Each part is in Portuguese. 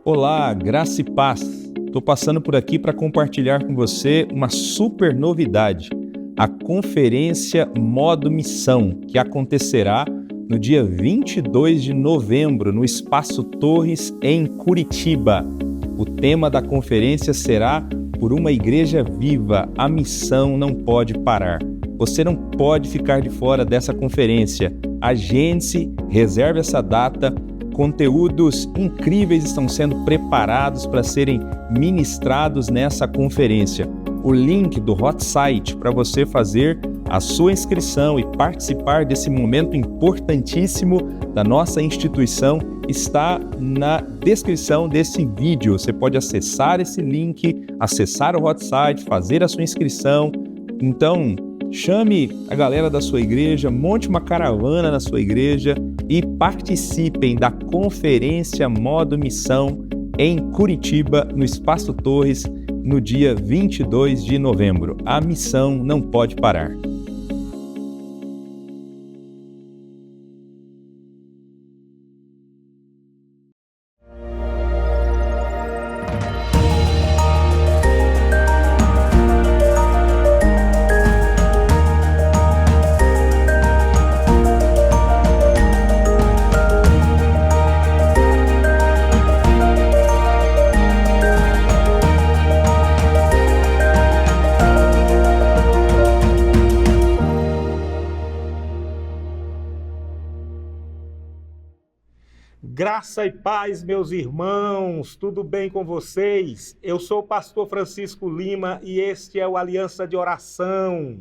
Olá, graça e paz. Estou passando por aqui para compartilhar com você uma super novidade, a Conferência Modo Missão, que acontecerá no dia 22 de novembro, no Espaço Torres, em Curitiba. O tema da conferência será Por uma Igreja Viva, a missão não pode parar. Você não pode ficar de fora dessa conferência. Agende-se, reserve essa data. Conteúdos incríveis estão sendo preparados para serem ministrados nessa conferência. O link do hot site para você fazer a sua inscrição e participar desse momento importantíssimo da nossa instituição está na descrição desse vídeo. Você pode acessar esse link, acessar o hot site, fazer a sua inscrição. Então, chame a galera da sua igreja, monte uma caravana na sua igreja e participem da Conferência Modo Missão em Curitiba, no Espaço Torres, no dia 22 de novembro. A missão não pode parar. Graça e paz, meus irmãos, tudo bem com vocês? Eu sou o pastor Francisco Lima e este é o Aliança de Oração.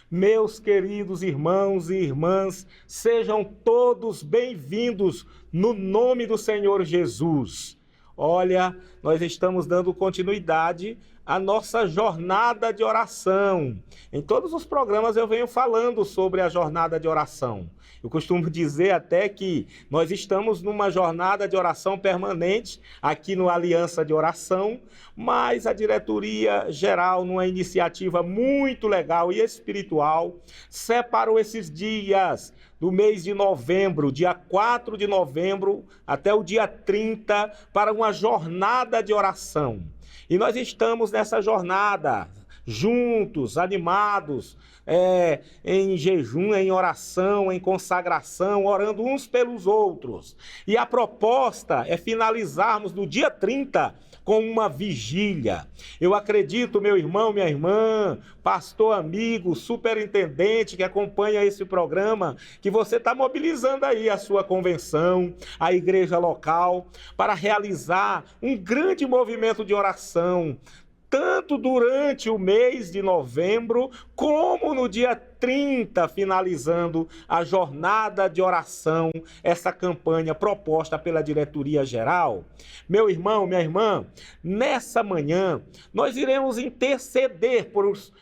Meus queridos irmãos e irmãs, sejam todos bem-vindos no nome do Senhor Jesus. Olha, nós estamos dando continuidade à nossa jornada de oração. Em todos os programas eu venho falando sobre a jornada de oração. Eu costumo dizer até que nós estamos numa jornada de oração permanente aqui no Aliança de Oração, mas a diretoria geral, numa iniciativa muito legal e espiritual, separou esses dias do mês de novembro, dia 4 de novembro até o dia 30, para uma jornada de oração. E nós estamos nessa jornada, juntos, animados, em jejum, em oração, em consagração, orando uns pelos outros. E a proposta é finalizarmos no dia 30 com uma vigília. Eu acredito, meu irmão, minha irmã, pastor amigo, superintendente que acompanha esse programa, que você está mobilizando aí a sua convenção, a igreja local, para realizar um grande movimento de oração, tanto durante o mês de novembro, como no dia 30, finalizando a jornada de oração, essa campanha proposta pela diretoria geral. Meu irmão, minha irmã, nessa manhã, nós iremos interceder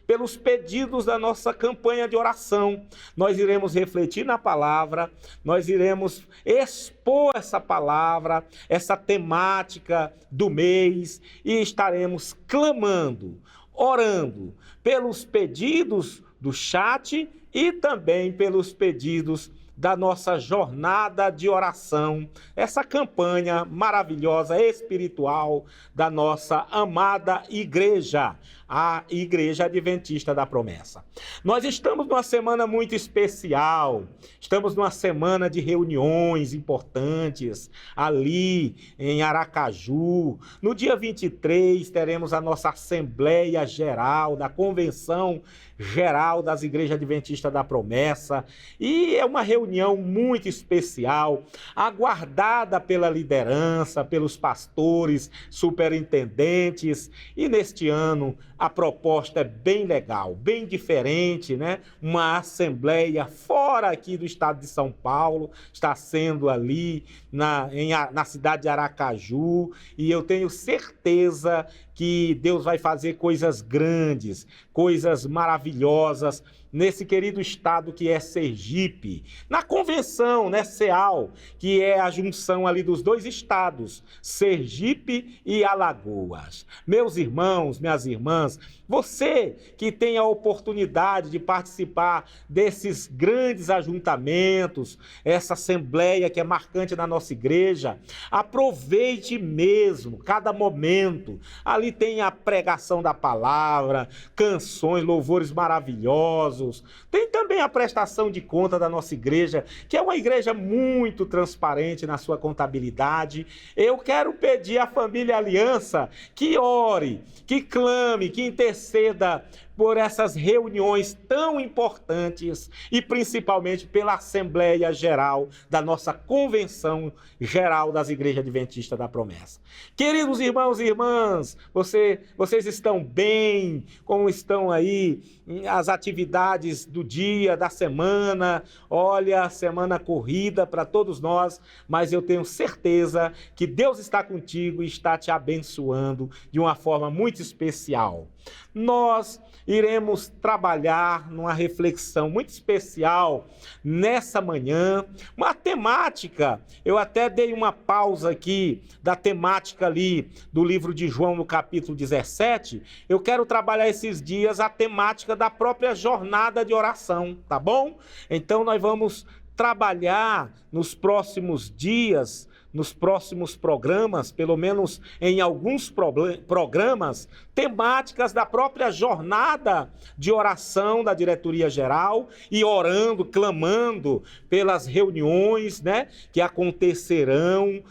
pelos pedidos da nossa campanha de oração. Nós iremos refletir na palavra, nós iremos expor essa palavra, essa temática do mês e estaremos clamando, orando pelos pedidos do chat e também pelos pedidos da nossa jornada de oração, essa campanha maravilhosa, espiritual da nossa amada igreja, a Igreja Adventista da Promessa. Nós estamos numa semana muito especial, estamos numa semana de reuniões importantes ali em Aracaju. No dia 23 teremos a nossa Assembleia Geral da Convenção Geral das Igrejas Adventistas da Promessa, e é uma reunião muito especial, aguardada pela liderança, pelos pastores, superintendentes, e neste ano a proposta é bem legal, bem diferente, né? Uma assembleia fora aqui do estado de São Paulo, está sendo ali na cidade de Aracaju, e eu tenho certeza que Deus vai fazer coisas grandes, coisas maravilhosas nesse querido estado que é Sergipe, na convenção, né, CEAL, que é a junção ali dos dois estados, Sergipe e Alagoas. Meus irmãos, minhas irmãs, Você que tem a oportunidade de participar desses grandes ajuntamentos, essa assembleia que é marcante na nossa igreja, aproveite mesmo cada momento. Ali tem a pregação da palavra, canções, louvores maravilhosos. Tem também a prestação de conta da nossa igreja, que é uma igreja muito transparente na sua contabilidade. Eu quero pedir à família Aliança que ore, que clame, que interceda por essas reuniões tão importantes e principalmente pela Assembleia Geral da nossa Convenção Geral das Igrejas Adventistas da Promessa. Queridos irmãos e irmãs, vocês estão bem? Como estão aí as atividades do dia, da semana? Olha, semana corrida para todos nós, mas eu tenho certeza que Deus está contigo e está te abençoando de uma forma muito especial. Nós iremos trabalhar numa reflexão muito especial nessa manhã, uma temática. Eu até dei uma pausa aqui da temática ali do livro de João no capítulo 17. Eu quero trabalhar esses dias a temática da própria jornada de oração, tá bom? Então nós vamos trabalhar nos próximos dias, nos próximos programas, pelo menos em alguns programas, temáticas da própria jornada de oração da diretoria geral e orando, clamando pelas reuniões, né, que acontecerão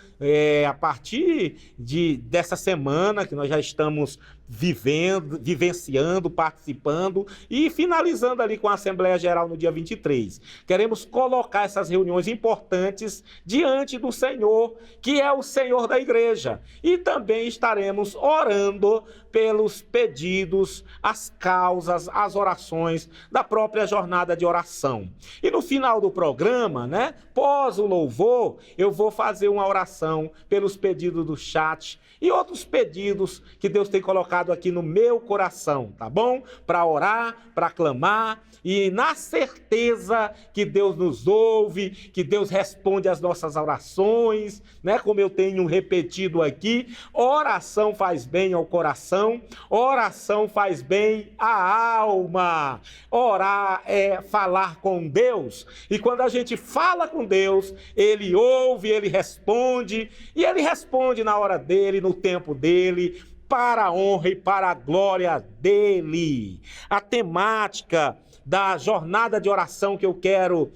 a partir dessa semana que nós já estamos vivenciando, participando e finalizando ali com a Assembleia Geral no dia 23. Queremos colocar essas reuniões importantes diante do Senhor, que é o Senhor da igreja. E também estaremos orando pelos pedidos, as causas, as orações da própria jornada de oração. E no final do programa, né, pós o louvor, eu vou fazer uma oração pelos pedidos do chat e outros pedidos que Deus tem colocado aqui no meu coração, tá bom? Para orar, para clamar e na certeza que Deus nos ouve, que Deus responde às nossas orações, né? Como eu tenho repetido aqui, oração faz bem ao coração, oração faz bem à alma. Orar é falar com Deus e quando a gente fala com Deus, Ele ouve, Ele responde e Ele responde na hora dele, no tempo dele, para a honra e para a glória dele. A temática da jornada de oração que eu quero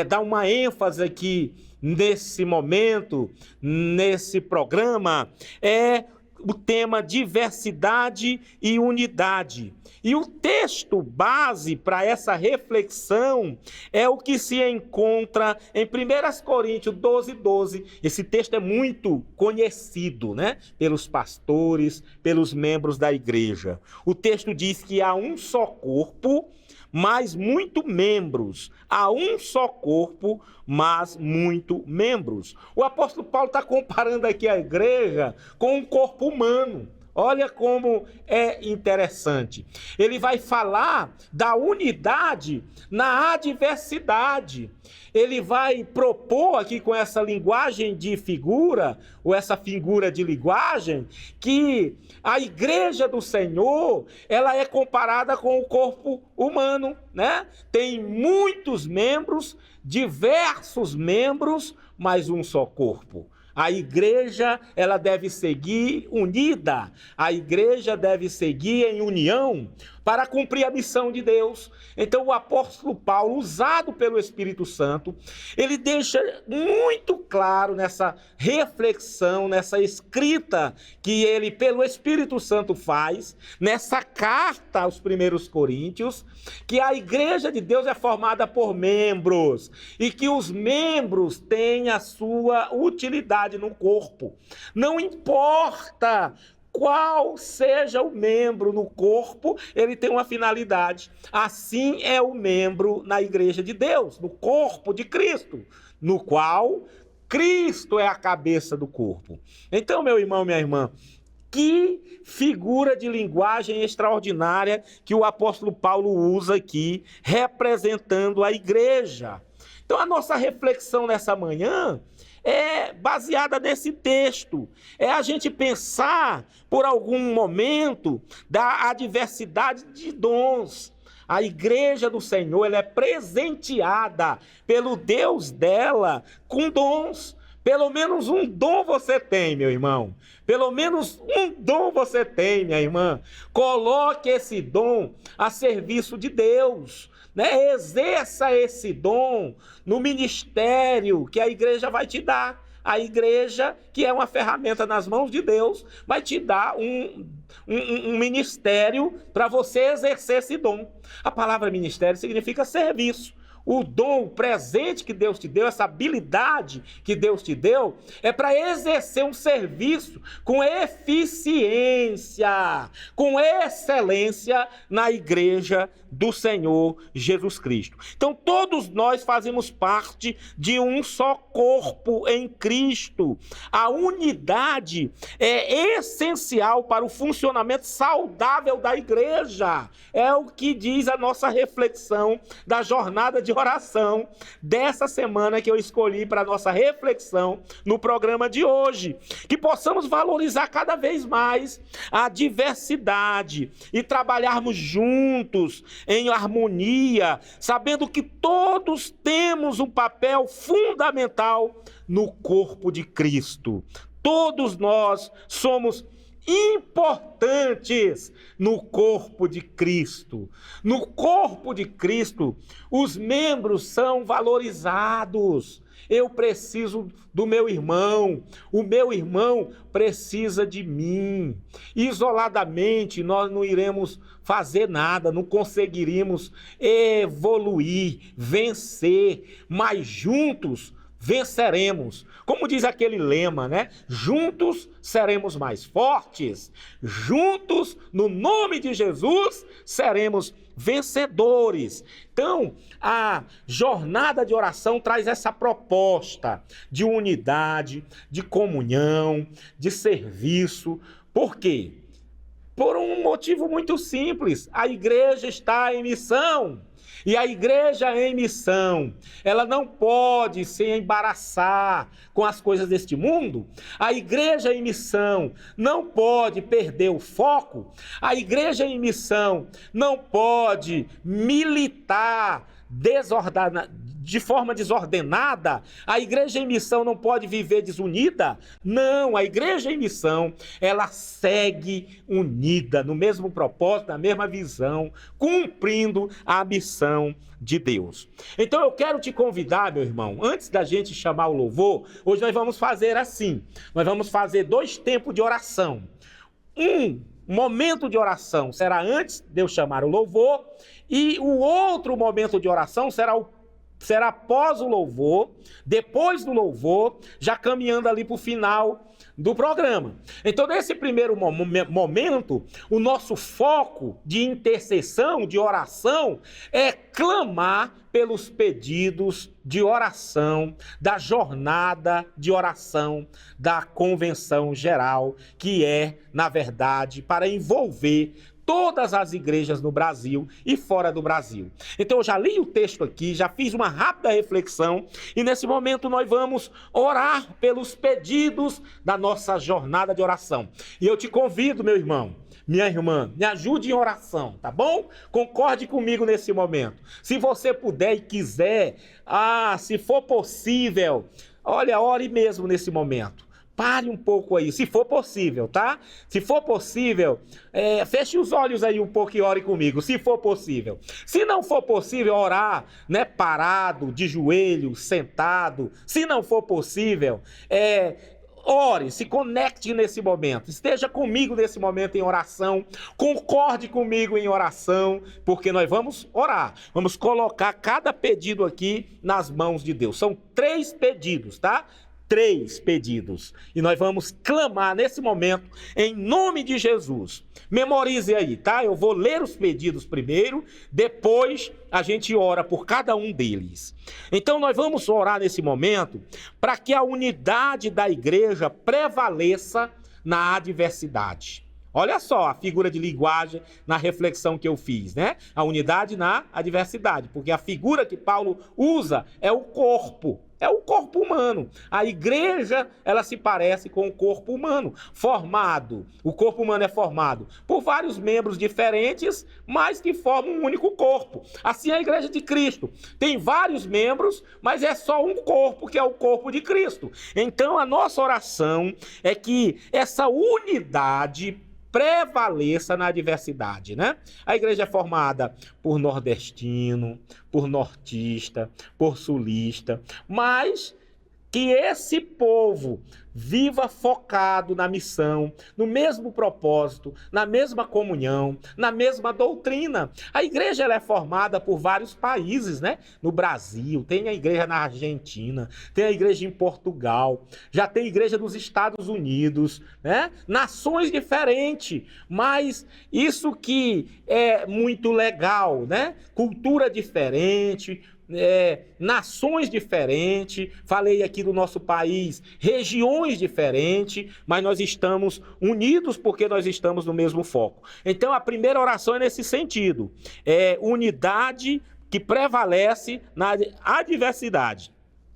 dar uma ênfase aqui nesse momento, nesse programa, é o tema diversidade e unidade. E o texto base para essa reflexão é o que se encontra em 1 Coríntios 12:12. Esse texto é muito conhecido, né, pelos pastores, pelos membros da igreja. O texto diz que há um só corpo, mas muitos membros. Há um só corpo, mas muitos membros. O apóstolo Paulo está comparando aqui a igreja com um corpo humano. Olha como é interessante. Ele vai falar da unidade na adversidade. Ele vai propor aqui com essa linguagem de figura, ou essa figura de linguagem, que a igreja do Senhor, ela é comparada com o corpo humano, né? Tem muitos membros, diversos membros, mas um só corpo. A igreja, ela deve seguir unida, a igreja deve seguir em união para cumprir a missão de Deus. Então o apóstolo Paulo, usado pelo Espírito Santo, ele deixa muito claro nessa reflexão, nessa escrita que ele, pelo Espírito Santo, faz, nessa carta aos 1 Coríntios, que a igreja de Deus é formada por membros e que os membros têm a sua utilidade no corpo. Não importa qual seja o membro no corpo, ele tem uma finalidade. Assim é o membro na igreja de Deus, no corpo de Cristo, no qual Cristo é a cabeça do corpo. Então, meu irmão, minha irmã, que figura de linguagem extraordinária que o apóstolo Paulo usa aqui, representando a igreja. Então a nossa reflexão nessa manhã é baseada nesse texto. É a gente pensar por algum momento da diversidade de dons. A igreja do Senhor, ela é presenteada pelo Deus dela com dons. Pelo menos um dom você tem, meu irmão. Pelo menos um dom você tem, minha irmã. Coloque esse dom a serviço de Deus, né? Exerça esse dom no ministério que a igreja vai te dar. A igreja, que é uma ferramenta nas mãos de Deus, vai te dar um ministério para você exercer esse dom. A palavra ministério significa serviço. O dom, o presente que Deus te deu, essa habilidade que Deus te deu, é para exercer um serviço com eficiência, com excelência na igreja do Senhor Jesus Cristo. Então, todos nós fazemos parte de um só corpo em Cristo. A unidade é essencial para o funcionamento saudável da igreja. É o que diz a nossa reflexão da jornada de oração dessa semana que eu escolhi para a nossa reflexão no programa de hoje. Que possamos valorizar cada vez mais a diversidade e trabalharmos juntos em harmonia, sabendo que todos temos um papel fundamental no corpo de Cristo. Todos nós somos importantes no corpo de Cristo. No corpo de Cristo, os membros são valorizados. Eu preciso do meu irmão, o meu irmão precisa de mim. Isoladamente nós não iremos fazer nada, não conseguiríamos evoluir, vencer, mas juntos venceremos. Como diz aquele lema, né? Juntos seremos mais fortes. Juntos, no nome de Jesus, seremos vencedores. Então, a jornada de oração traz essa proposta de unidade, de comunhão, de serviço. Por quê? Por um motivo muito simples. A igreja está em missão. E a igreja em missão, ela não pode se embaraçar com as coisas deste mundo. A igreja em missão não pode perder o foco. A igreja em missão não pode militar de forma desordenada. A igreja em missão não pode viver desunida. Não, a igreja em missão, ela segue unida, no mesmo propósito, na mesma visão, cumprindo a missão de Deus. Então eu quero te convidar, meu irmão, antes da gente chamar o louvor, hoje nós vamos fazer assim, nós vamos fazer 2 tempos de oração. Um momento de oração será antes de eu chamar o louvor, e o outro momento de oração será após o louvor, depois do louvor, já caminhando ali para o final do programa. Então, nesse primeiro momento, o nosso foco de intercessão, de oração, é clamar pelos pedidos de oração, da jornada de oração da Convenção Geral, que é, na verdade, para envolver todas as igrejas no Brasil e fora do Brasil. Então eu já li o texto aqui, já fiz uma rápida reflexão e nesse momento nós vamos orar pelos pedidos da nossa jornada de oração. E eu te convido, meu irmão, minha irmã, me ajude em oração, tá bom? Concorde comigo nesse momento. Se você puder e quiser, se for possível, olha, ore mesmo nesse momento. Pare um pouco aí, se for possível, tá? Se for possível, feche os olhos aí um pouco e ore comigo, se for possível. Se não for possível orar, né, parado, de joelho, sentado, se não for possível, ore, se conecte nesse momento, esteja comigo nesse momento em oração, concorde comigo em oração, porque nós vamos orar, vamos colocar cada pedido aqui nas mãos de Deus. São 3 pedidos, tá? 3 pedidos. E nós vamos clamar nesse momento em nome de Jesus. Memorize aí, tá? Eu vou ler os pedidos primeiro, depois a gente ora por cada um deles. Então nós vamos orar nesse momento para que a unidade da igreja prevaleça na adversidade. Olha só a figura de linguagem na reflexão que eu fiz, né? A unidade na adversidade, porque a figura que Paulo usa é o corpo humano. A igreja, ela se parece com o corpo humano, formado. O corpo humano é formado por vários membros diferentes, mas que formam um único corpo. Assim, a igreja de Cristo tem vários membros, mas é só um corpo, que é o corpo de Cristo. Então, a nossa oração é que essa unidade prevaleça na adversidade, né? A igreja é formada por nordestino, por nortista, por sulista, mas que esse povo viva focado na missão, no mesmo propósito, na mesma comunhão, na mesma doutrina. A igreja ela é formada por vários países, né? No Brasil, tem a igreja na Argentina, tem a igreja em Portugal, já tem igreja nos Estados Unidos, né? Nações diferentes, mas isso que é muito legal, né? Cultura diferente, nações diferentes, falei aqui do nosso país, regiões diferentes, mas nós estamos unidos porque nós estamos no mesmo foco. Então a primeira oração é nesse sentido, é unidade que prevalece na adversidade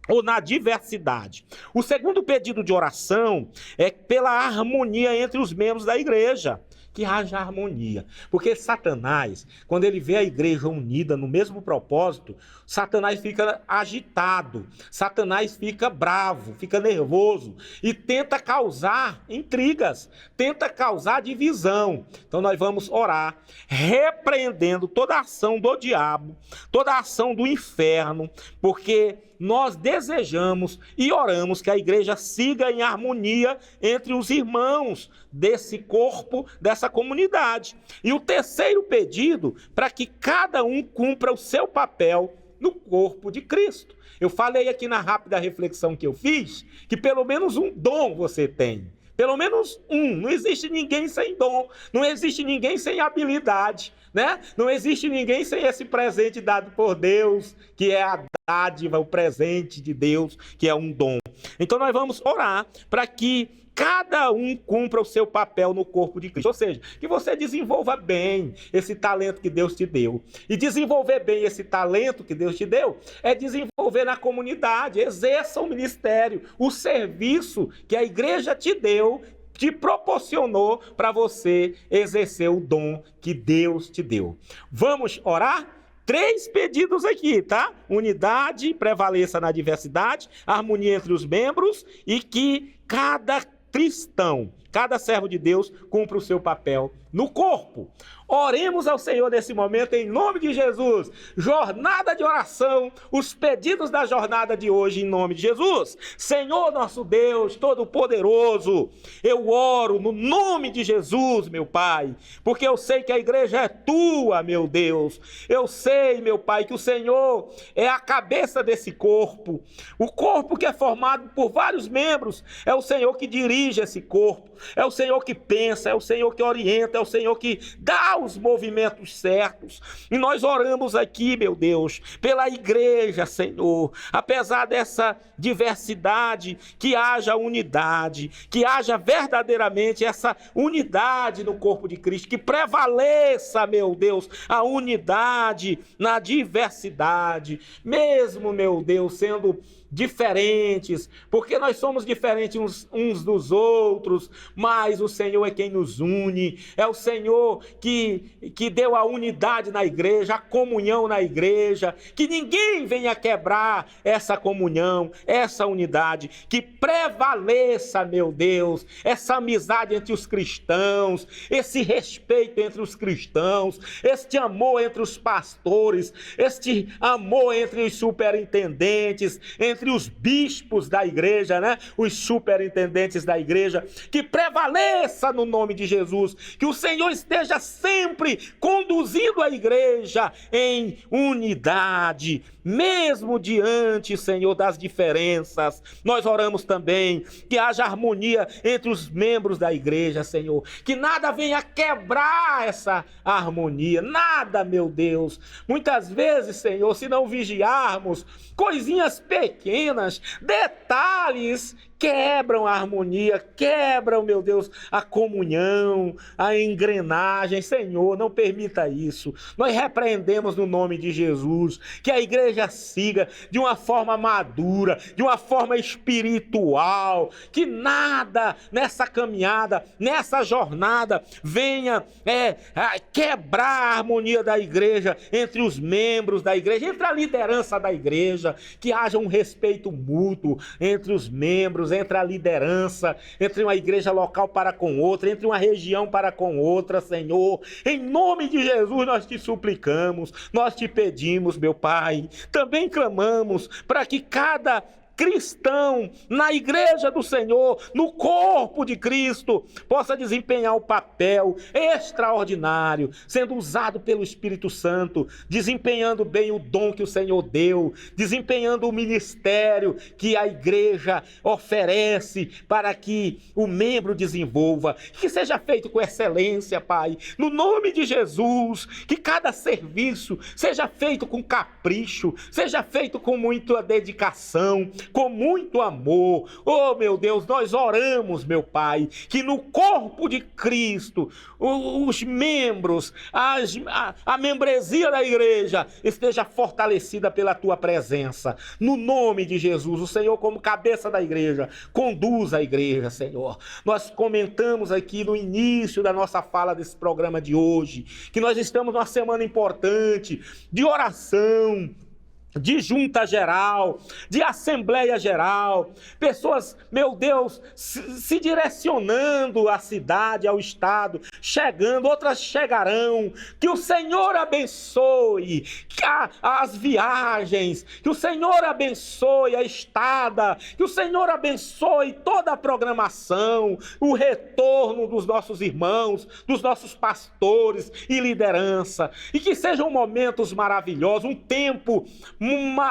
ou na diversidade. O segundo pedido de oração é pela harmonia entre os membros da igreja. Que haja harmonia, porque Satanás, quando ele vê a igreja unida no mesmo propósito, Satanás fica agitado, Satanás fica bravo, fica nervoso e tenta causar intrigas, tenta causar divisão. Então nós vamos orar, repreendendo toda a ação do diabo, toda a ação do inferno, porque nós desejamos e oramos que a igreja siga em harmonia entre os irmãos desse corpo, dessa comunidade. E o terceiro pedido, para que cada um cumpra o seu papel no corpo de Cristo. Eu falei aqui na rápida reflexão que eu fiz, que pelo menos um dom você tem. Pelo menos um. Não existe ninguém sem dom, não existe ninguém sem habilidade, né? Não existe ninguém sem esse presente dado por Deus, que é a dádiva, o presente de Deus, que é um dom. Então nós vamos orar para que cada um cumpra o seu papel no corpo de Cristo. Ou seja, que você desenvolva bem esse talento que Deus te deu. E desenvolver bem esse talento que Deus te deu é desenvolver na comunidade, exerça o ministério, o serviço que a igreja te deu, te proporcionou para você exercer o dom que Deus te deu. Vamos orar? 3 pedidos aqui, tá? Unidade, prevaleça na diversidade, harmonia entre os membros e que cada cristão, cada servo de Deus cumpra o seu papel no corpo. Oremos ao Senhor nesse momento, em nome de Jesus. Jornada de oração, os pedidos da jornada de hoje, em nome de Jesus. Senhor nosso Deus, Todo-Poderoso, eu oro no nome de Jesus, meu Pai, porque eu sei que a igreja é tua, meu Deus. Eu sei, meu Pai, que o Senhor é a cabeça desse corpo. O corpo que é formado por vários membros, é o Senhor que dirige esse corpo, é o Senhor que pensa, é o Senhor que orienta, é o Senhor que dá os movimentos certos. E nós oramos aqui, meu Deus, pela igreja, Senhor, apesar dessa diversidade, que haja unidade, que haja verdadeiramente essa unidade no corpo de Cristo, que prevaleça, meu Deus, a unidade na diversidade, mesmo, meu Deus, sendo diferentes, porque nós somos diferentes uns dos outros, mas o Senhor é quem nos une, é o Senhor que deu a unidade na igreja, a comunhão na igreja, que ninguém venha quebrar essa comunhão, essa unidade, que prevaleça, meu Deus, essa amizade entre os cristãos, esse respeito entre os cristãos, este amor entre os pastores, este amor entre os superintendentes, entre os bispos da igreja, né? Os superintendentes da igreja, que prevaleça no nome de Jesus, que o Senhor esteja sempre sempre conduzindo a igreja em unidade, mesmo diante, Senhor, das diferenças. Nós oramos também que haja harmonia entre os membros da igreja, Senhor, que nada venha quebrar essa harmonia, nada, meu Deus. Muitas vezes, Senhor, se não vigiarmos, coisinhas pequenas, detalhes quebram a harmonia, quebram, meu Deus, a comunhão, a engrenagem. Senhor, não permita isso. Nós repreendemos no nome de Jesus, que a igreja siga de uma forma madura, de uma forma espiritual, que nada nessa caminhada, nessa jornada, venha quebrar a harmonia da igreja, entre os membros da igreja, entre a liderança da igreja, que haja um respeito mútuo entre os membros, entre a liderança, entre uma igreja local para com outra, entre uma região para com outra, Senhor. Em nome de Jesus nós te suplicamos, nós te pedimos, meu Pai. Também clamamos para que cada cristão na igreja do Senhor, no corpo de Cristo, possa desempenhar o papel extraordinário, sendo usado pelo Espírito Santo, desempenhando bem o dom que o Senhor deu, desempenhando o ministério que a igreja oferece para que o membro desenvolva, que seja feito com excelência, Pai, no nome de Jesus. Que cada serviço seja feito com capricho, seja feito com muita dedicação, com muito amor. Oh, meu Deus, nós oramos, meu Pai, que no corpo de Cristo, os membros, a membresia da igreja esteja fortalecida pela Tua presença. No nome de Jesus, o Senhor, como cabeça da igreja, conduza a igreja, Senhor. Nós comentamos aqui no início da nossa fala desse programa de hoje, que nós estamos numa semana importante de oração, de junta geral, de assembleia geral, pessoas, meu Deus, se direcionando à cidade, ao estado, chegando, outras chegarão. Que o Senhor abençoe as viagens, que o Senhor abençoe a estada, que o Senhor abençoe toda a programação, o retorno dos nossos irmãos, dos nossos pastores e liderança, e que sejam momentos maravilhosos, um tempo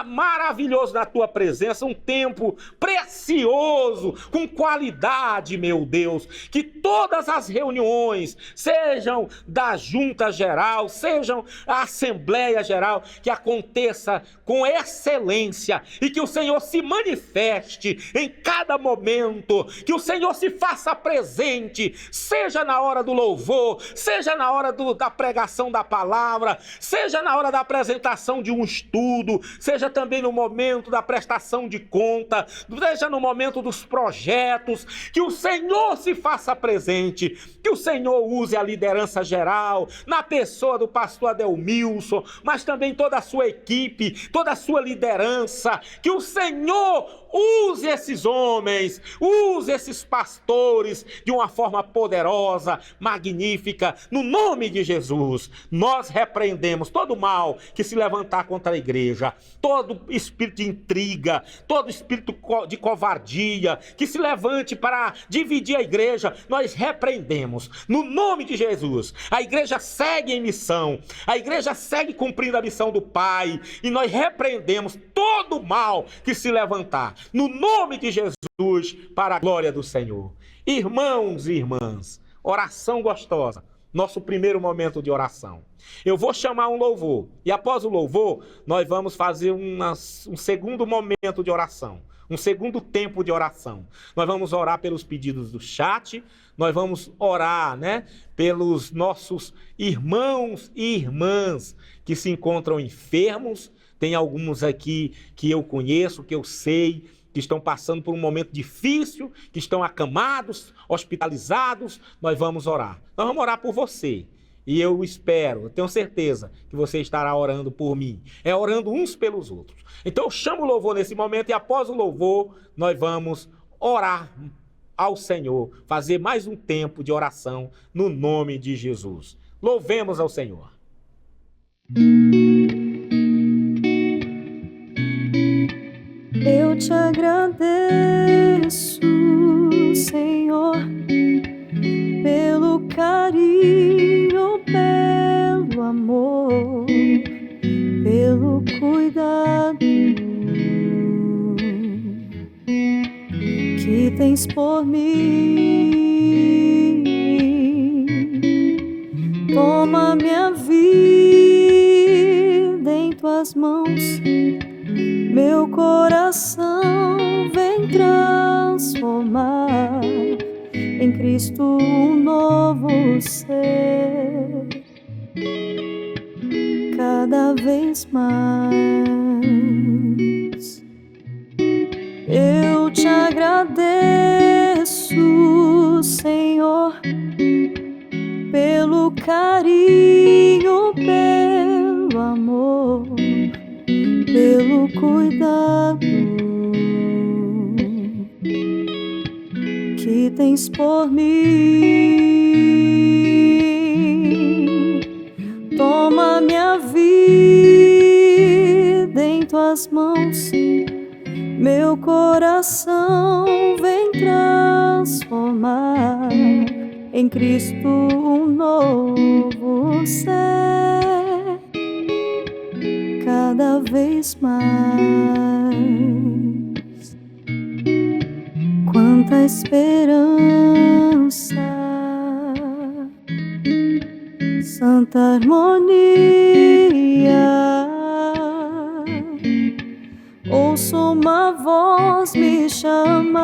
maravilhoso na Tua presença, um tempo precioso, com qualidade, meu Deus. Que todas as reuniões, sejam da junta geral, sejam a assembleia geral, que aconteça com excelência e que o Senhor se manifeste em cada momento, que o Senhor se faça presente, seja na hora do louvor, seja na hora da pregação da palavra, seja na hora da apresentação de um estudo, seja também no momento da prestação de conta, seja no momento dos projetos. Que o Senhor se faça presente, que o Senhor use a liderança geral, na pessoa do pastor Adelmilson, mas também toda a sua equipe, toda a sua liderança. Que o Senhor use esses homens, use esses pastores de uma forma poderosa, magnífica, no nome de Jesus. Nós repreendemos todo mal que se levantar contra a igreja, todo espírito de intriga, todo espírito de covardia que se levante para dividir a igreja, nós repreendemos no nome de Jesus. A igreja segue em missão, a igreja segue cumprindo a missão do Pai, e nós repreendemos todo mal que se levantar no nome de Jesus, para a glória do Senhor. Irmãos e irmãs, oração gostosa, nosso primeiro momento de oração. Eu vou chamar um louvor, e após o louvor, nós vamos fazer um segundo momento de oração, um segundo tempo de oração. Nós vamos orar pelos pedidos do chat, nós vamos orar, pelos nossos irmãos e irmãs que se encontram enfermos. Tem alguns aqui que eu conheço, que eu sei, que estão passando por um momento difícil, que estão acamados, hospitalizados. Nós vamos orar. Nós vamos orar por você. E eu tenho certeza que você estará orando por mim. É orando uns pelos outros. Então eu chamo o louvor nesse momento, e após o louvor, nós vamos orar ao Senhor, fazer mais um tempo de oração no nome de Jesus. Louvemos ao Senhor. Eu te agradeço, Senhor, pelo carinho, tens por mim. Toma minha vida em tuas mãos, meu coração vem transformar em Cristo um novo ser, cada vez mais. Eu te agradeço, Senhor, pelo carinho, pelo amor, pelo cuidado que tens por mim. Toma minha vida em tuas mãos, meu coração vem transformar em Cristo um novo ser, cada vez mais. Quanta esperança, santa harmonia. Ouço uma voz me chamar,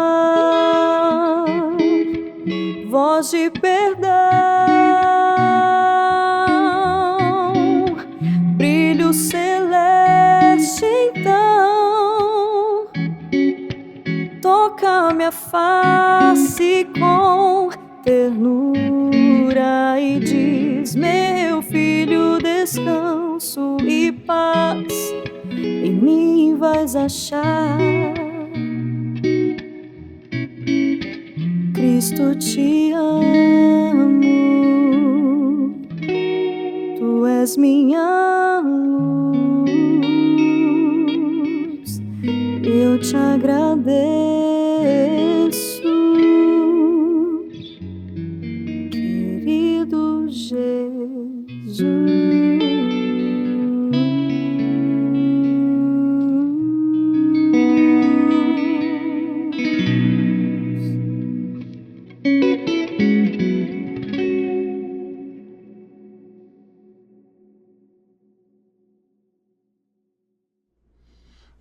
voz de perdão, brilho celeste então. Toca minha face com ternura e diz: meu filho, descanso e paz em mim vais achar. Cristo, te amo, tu és minha luz, eu te agradeço, querido Jesus.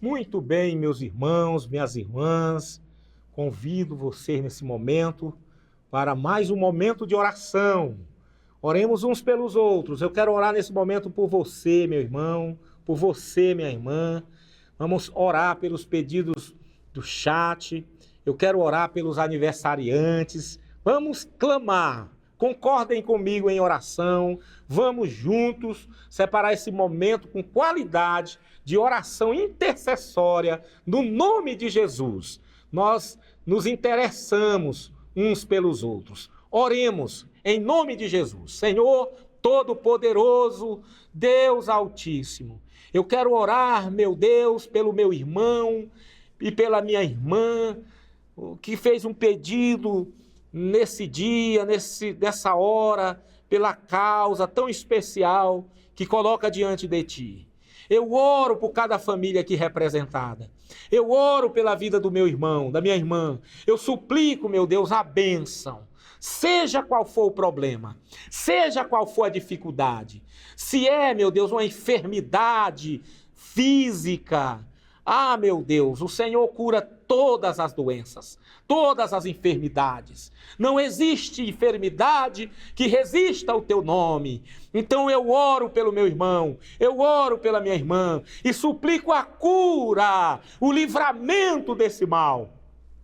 Muito bem, meus irmãos, minhas irmãs, convido vocês nesse momento para mais um momento de oração. Oremos uns pelos outros. Eu quero orar nesse momento por você, meu irmão, por você, minha irmã. Vamos orar pelos pedidos do chat. Eu quero orar pelos aniversariantes. Vamos clamar. Concordem comigo em oração. Vamos juntos separar esse momento com qualidade de oração intercessória no nome de Jesus. Nós nos interessamos uns pelos outros. Oremos em nome de Jesus. Senhor Todo-Poderoso, Deus Altíssimo, eu quero orar, meu Deus, pelo meu irmão e pela minha irmã, que fez um pedido nesse dia, nessa hora, pela causa tão especial que coloca diante de Ti. Eu oro por cada família aqui representada. Eu oro pela vida do meu irmão, da minha irmã. Eu suplico, meu Deus, a bênção. Seja qual for o problema, seja qual for a dificuldade. Se é, meu Deus, uma enfermidade física, meu Deus, o Senhor cura todas as doenças, todas as enfermidades. Não existe enfermidade que resista ao teu nome. Então eu oro pelo meu irmão, eu oro pela minha irmã e suplico a cura, o livramento desse mal.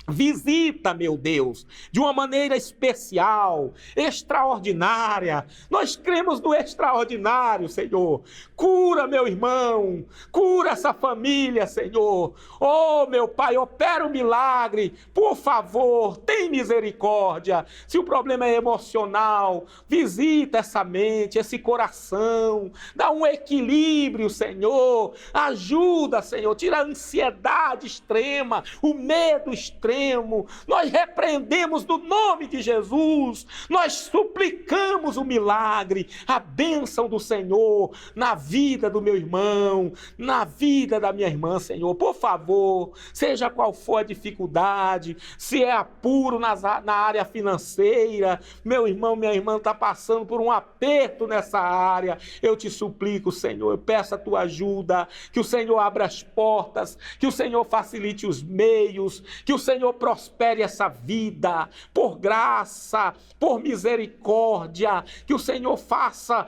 Visita, meu Deus, de uma maneira especial, extraordinária. Nós cremos no extraordinário, Senhor. Cura, meu irmão, cura essa família, Senhor. Oh, meu Pai, opera um milagre. Por favor, tem misericórdia. Se o problema é emocional, visita essa mente, esse coração. Dá um equilíbrio, Senhor. Ajuda, Senhor. Tira a ansiedade extrema, o medo extremo. extremo, nós repreendemos no nome de Jesus, nós suplicamos o milagre, a bênção do Senhor na vida do meu irmão, na vida da minha irmã, Senhor. Por favor, seja qual for a dificuldade, se é apuro na área financeira, meu irmão, minha irmã está passando por um aperto nessa área, eu te suplico, Senhor, eu peço a tua ajuda, que o Senhor abra as portas, que o Senhor facilite os meios, que o Senhor prospere essa vida, por graça, por misericórdia, que o Senhor faça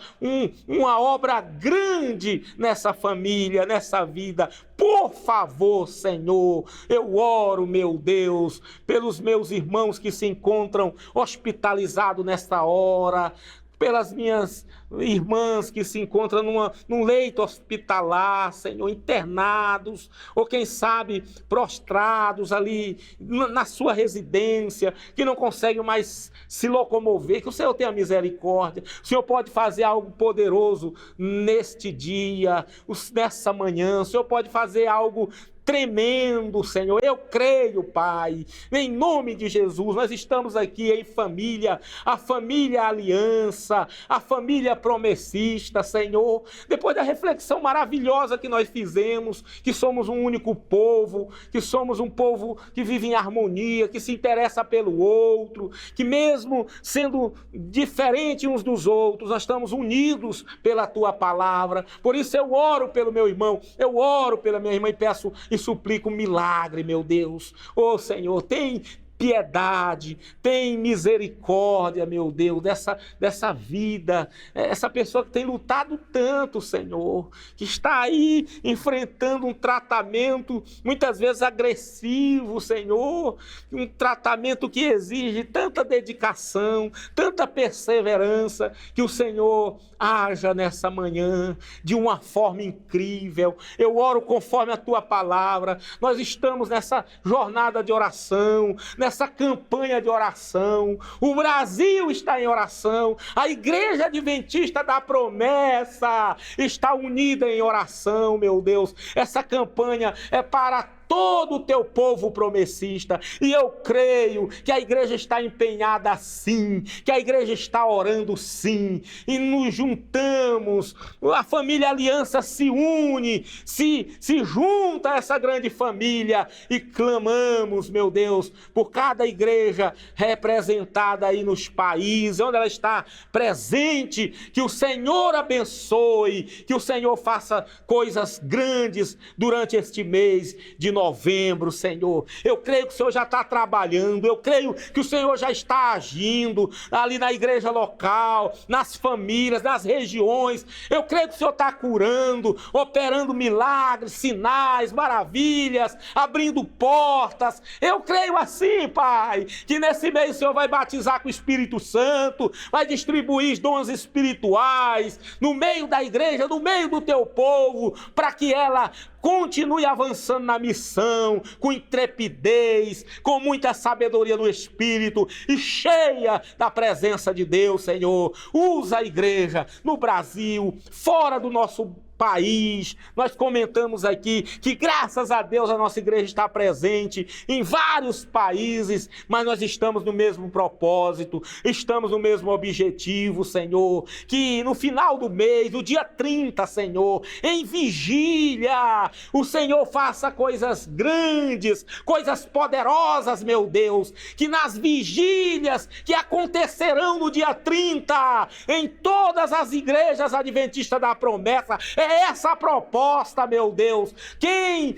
uma obra grande nessa família, nessa vida. Por favor, Senhor, eu oro, meu Deus, pelos meus irmãos que se encontram hospitalizados nesta hora, pelas minhas irmãs que se encontram num leito hospitalar, Senhor, internados, ou quem sabe prostrados ali na sua residência, que não conseguem mais se locomover, que o Senhor tenha misericórdia. O Senhor pode fazer algo poderoso neste dia, nessa manhã, o Senhor pode fazer algo tremendo, Senhor. Eu creio, Pai, em nome de Jesus. Nós estamos aqui em família, a família Aliança, a família Promessista, Senhor. Depois da reflexão maravilhosa que nós fizemos, que somos um único povo, que somos um povo que vive em harmonia, que se interessa pelo outro, que mesmo sendo diferente uns dos outros, nós estamos unidos pela Tua palavra. Por isso eu oro pelo meu irmão, eu oro pela minha irmã e peço e suplico um milagre, meu Deus. Ô Senhor, tem piedade, tem misericórdia, meu Deus, dessa vida, essa pessoa que tem lutado tanto, Senhor, que está aí enfrentando um tratamento muitas vezes agressivo, Senhor, um tratamento que exige tanta dedicação, tanta perseverança, que o Senhor haja nessa manhã de uma forma incrível. Eu oro conforme a Tua palavra. Nós estamos nessa jornada de oração, nessa campanha de oração. O Brasil está em oração. A Igreja Adventista da Promessa está unida em oração, meu Deus. Essa campanha é para todo o teu povo promessista, e eu creio que a igreja está empenhada sim, que a igreja está orando sim, e nos juntamos, a família Aliança se une, se junta a essa grande família, e clamamos, meu Deus, por cada igreja representada aí nos países, onde ela está presente, que o Senhor abençoe, que o Senhor faça coisas grandes durante este mês de novembro, Senhor. Eu creio que o Senhor já está trabalhando, eu creio que o Senhor já está agindo ali na igreja local, nas famílias, nas regiões. Eu creio que o Senhor está curando, operando milagres, sinais, maravilhas, abrindo portas. Eu creio assim, Pai, que nesse mês o Senhor vai batizar com o Espírito Santo, vai distribuir dons espirituais no meio da igreja, no meio do teu povo, para que ela continue avançando na missão, com intrepidez, com muita sabedoria no Espírito e cheia da presença de Deus, Senhor. Usa a igreja no Brasil, fora do nosso país. Nós comentamos aqui que graças a Deus a nossa igreja está presente em vários países, mas nós estamos no mesmo propósito, estamos no mesmo objetivo, Senhor, que no final do mês, no dia 30, Senhor, em vigília, o Senhor faça coisas grandes, coisas poderosas, meu Deus, que nas vigílias que acontecerão no dia 30, em todas as igrejas adventistas da promessa, essa a proposta, meu Deus. Quem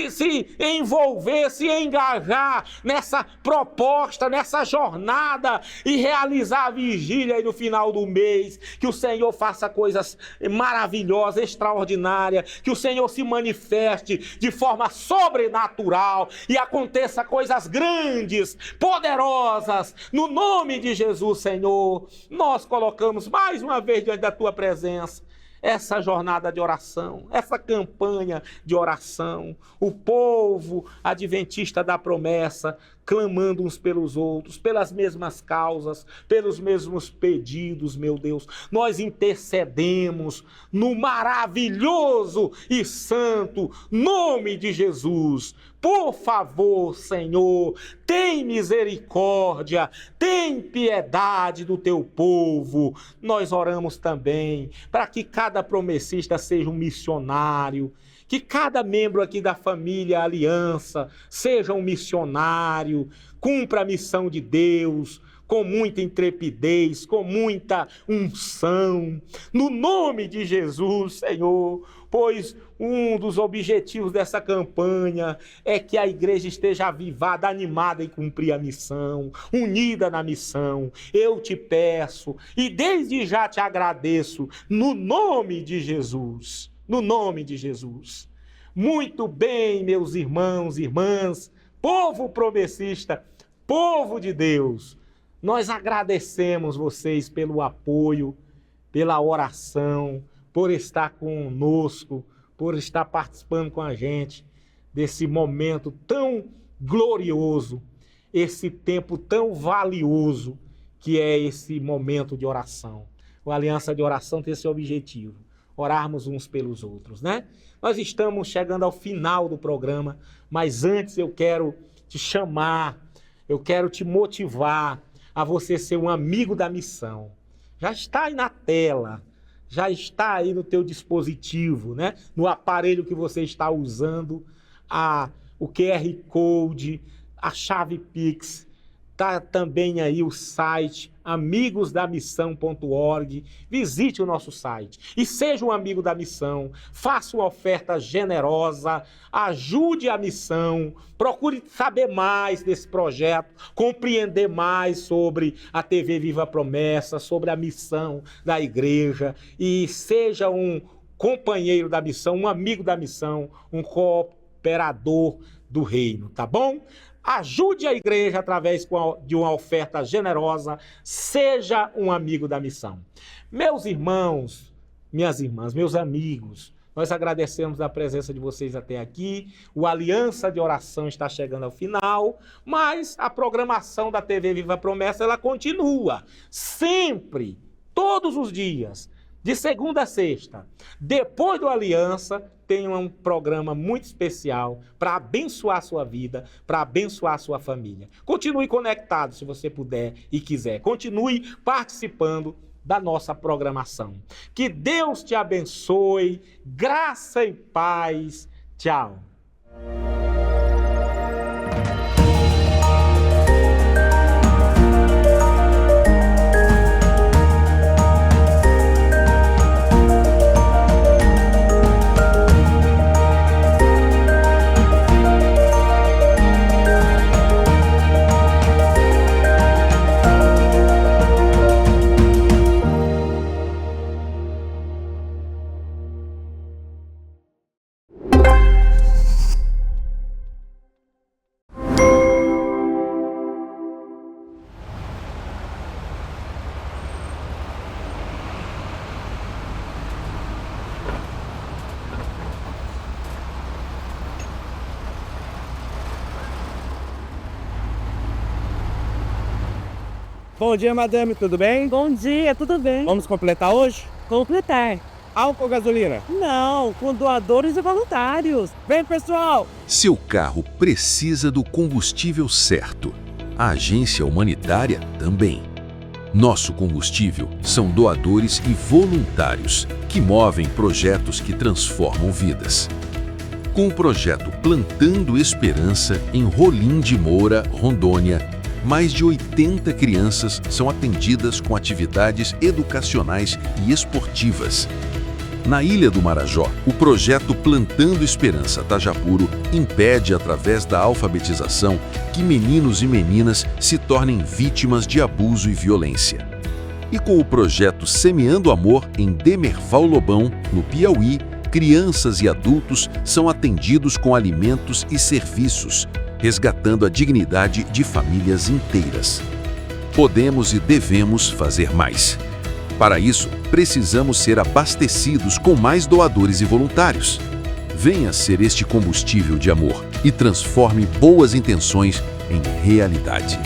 se envolver, se engajar nessa proposta, nessa jornada e realizar a vigília aí no final do mês, que o Senhor faça coisas maravilhosas, extraordinárias, que o Senhor se manifeste de forma sobrenatural e aconteça coisas grandes, poderosas, no nome de Jesus, Senhor. Nós colocamos mais uma vez diante da Tua presença essa jornada de oração, essa campanha de oração. O povo adventista da promessa clamando uns pelos outros, pelas mesmas causas, pelos mesmos pedidos, meu Deus. Nós intercedemos no maravilhoso e santo nome de Jesus. Por favor, Senhor, tem misericórdia, tem piedade do teu povo. Nós oramos também para que cada promessista seja um missionário, que cada membro aqui da família Aliança seja um missionário, cumpra a missão de Deus com muita intrepidez, com muita unção, no nome de Jesus, Senhor, pois um dos objetivos dessa campanha é que a igreja esteja avivada, animada em cumprir a missão, unida na missão. Eu te peço e desde já te agradeço, no nome de Jesus. No nome de Jesus. Muito bem, meus irmãos e irmãs, povo promessista, povo de Deus, nós agradecemos vocês pelo apoio, pela oração, por estar conosco, por estar participando com a gente desse momento tão glorioso, esse tempo tão valioso que é esse momento de oração. A Aliança de Oração tem esse objetivo. Orarmos uns pelos outros, né? Nós estamos chegando ao final do programa, mas antes eu quero te chamar, eu quero te motivar a você ser um amigo da missão. Já está aí na tela, já está aí no teu dispositivo, né? No aparelho que você está usando, o QR Code, a chave Pix. Está também aí o site amigosdamissão.org. Visite o nosso site e seja um amigo da missão. Faça uma oferta generosa, ajude a missão, procure saber mais desse projeto, compreender mais sobre a TV Viva a Promessa, sobre a missão da igreja e seja um companheiro da missão, um amigo da missão, um cooperador do reino, tá bom? Ajude a igreja através de uma oferta generosa, seja um amigo da missão. Meus irmãos, minhas irmãs, meus amigos, nós agradecemos a presença de vocês até aqui. O Aliança de Oração está chegando ao final, mas a programação da TV Viva a Promessa, ela continua, sempre, todos os dias, de segunda a sexta. Depois do Aliança, tem um programa muito especial para abençoar a sua vida, para abençoar a sua família. Continue conectado se você puder e quiser. Continue participando da nossa programação. Que Deus te abençoe, graça e paz. Tchau. Bom dia, madame, tudo bem? Bom dia, tudo bem? Vamos completar hoje? Completar. Álcool ou gasolina? Não, com doadores e voluntários. Vem, pessoal! Seu carro precisa do combustível certo. A agência humanitária também. Nosso combustível são doadores e voluntários que movem projetos que transformam vidas. Com o projeto Plantando Esperança em Rolim de Moura, Rondônia, mais de 80 crianças são atendidas com atividades educacionais e esportivas. Na Ilha do Marajó, o projeto Plantando Esperança Tajapuro impede, através da alfabetização, que meninos e meninas se tornem vítimas de abuso e violência. E com o projeto Semeando Amor em Demerval Lobão, no Piauí, crianças e adultos são atendidos com alimentos e serviços, resgatando a dignidade de famílias inteiras. Podemos e devemos fazer mais. Para isso, precisamos ser abastecidos com mais doadores e voluntários. Venha ser este combustível de amor e transforme boas intenções em realidade.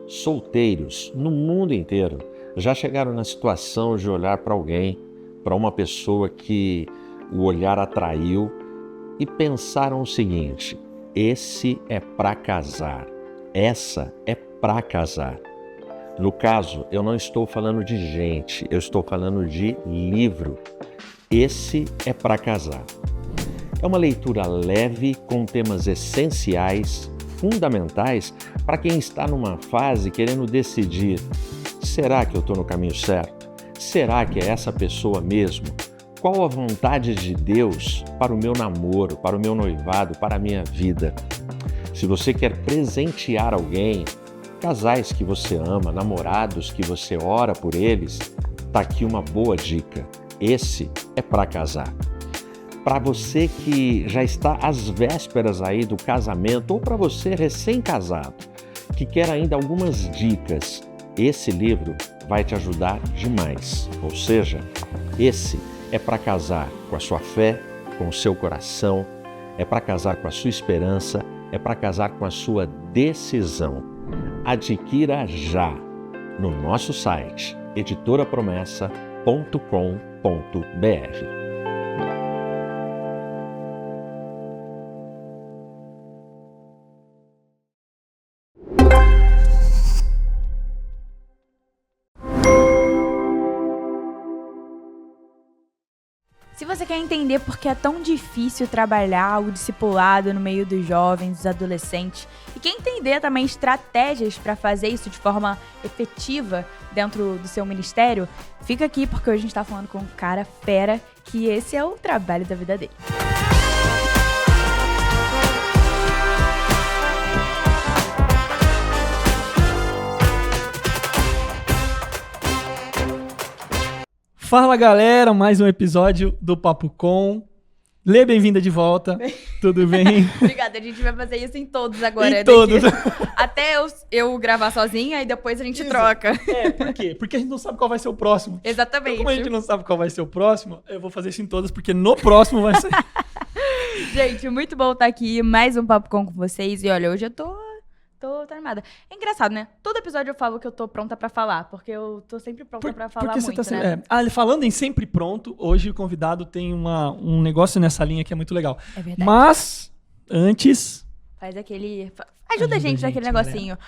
Solteiros no mundo inteiro já chegaram na situação de olhar para alguém, para uma pessoa que o olhar atraiu e pensaram o seguinte: esse é para casar, essa é para casar. No caso, eu não estou falando de gente, eu estou falando de livro. Esse é para casar. É uma leitura leve com temas essenciais, fundamentais para quem está numa fase querendo decidir: será que eu estou no caminho certo? Será que é essa pessoa mesmo? Qual a vontade de Deus para o meu namoro, para o meu noivado, para a minha vida? Se você quer presentear alguém, casais que você ama, namorados que você ora por eles, tá aqui uma boa dica. Esse é para casar. Para você que já está às vésperas aí do casamento, ou para você recém-casado, que quer ainda algumas dicas, esse livro vai te ajudar demais. Ou seja, esse é para casar com a sua fé, com o seu coração, é para casar com a sua esperança, é para casar com a sua decisão. Adquira já no nosso site editorapromessa.com.br. Se você quer entender por que é tão difícil trabalhar o discipulado no meio dos jovens, dos adolescentes, e quer entender também estratégias para fazer isso de forma efetiva dentro do seu ministério, fica aqui porque hoje a gente está falando com um cara fera, que esse é o trabalho da vida dele. Fala galera, mais um episódio do Papo Com. Lê, bem-vinda de volta. Tudo bem? Obrigada, a gente vai fazer isso em todos agora. Em todos. Até eu gravar sozinha e depois a gente troca. Por quê? Porque a gente não sabe qual vai ser o próximo. Exatamente. Então, como a gente não sabe qual vai ser o próximo, eu vou fazer isso em todas, porque no próximo vai ser... Gente, muito bom estar aqui, mais um Papo Com vocês. E olha, hoje eu tô animada. É engraçado, né? Todo episódio eu falo que eu tô pronta pra falar, porque eu tô sempre pronta pra falar porque muito, você tá, né? Falando em sempre pronto, hoje o convidado tem um negócio nessa linha que é muito legal. É verdade. Mas, antes... Faz aquele... Ajuda a gente naquele negocinho.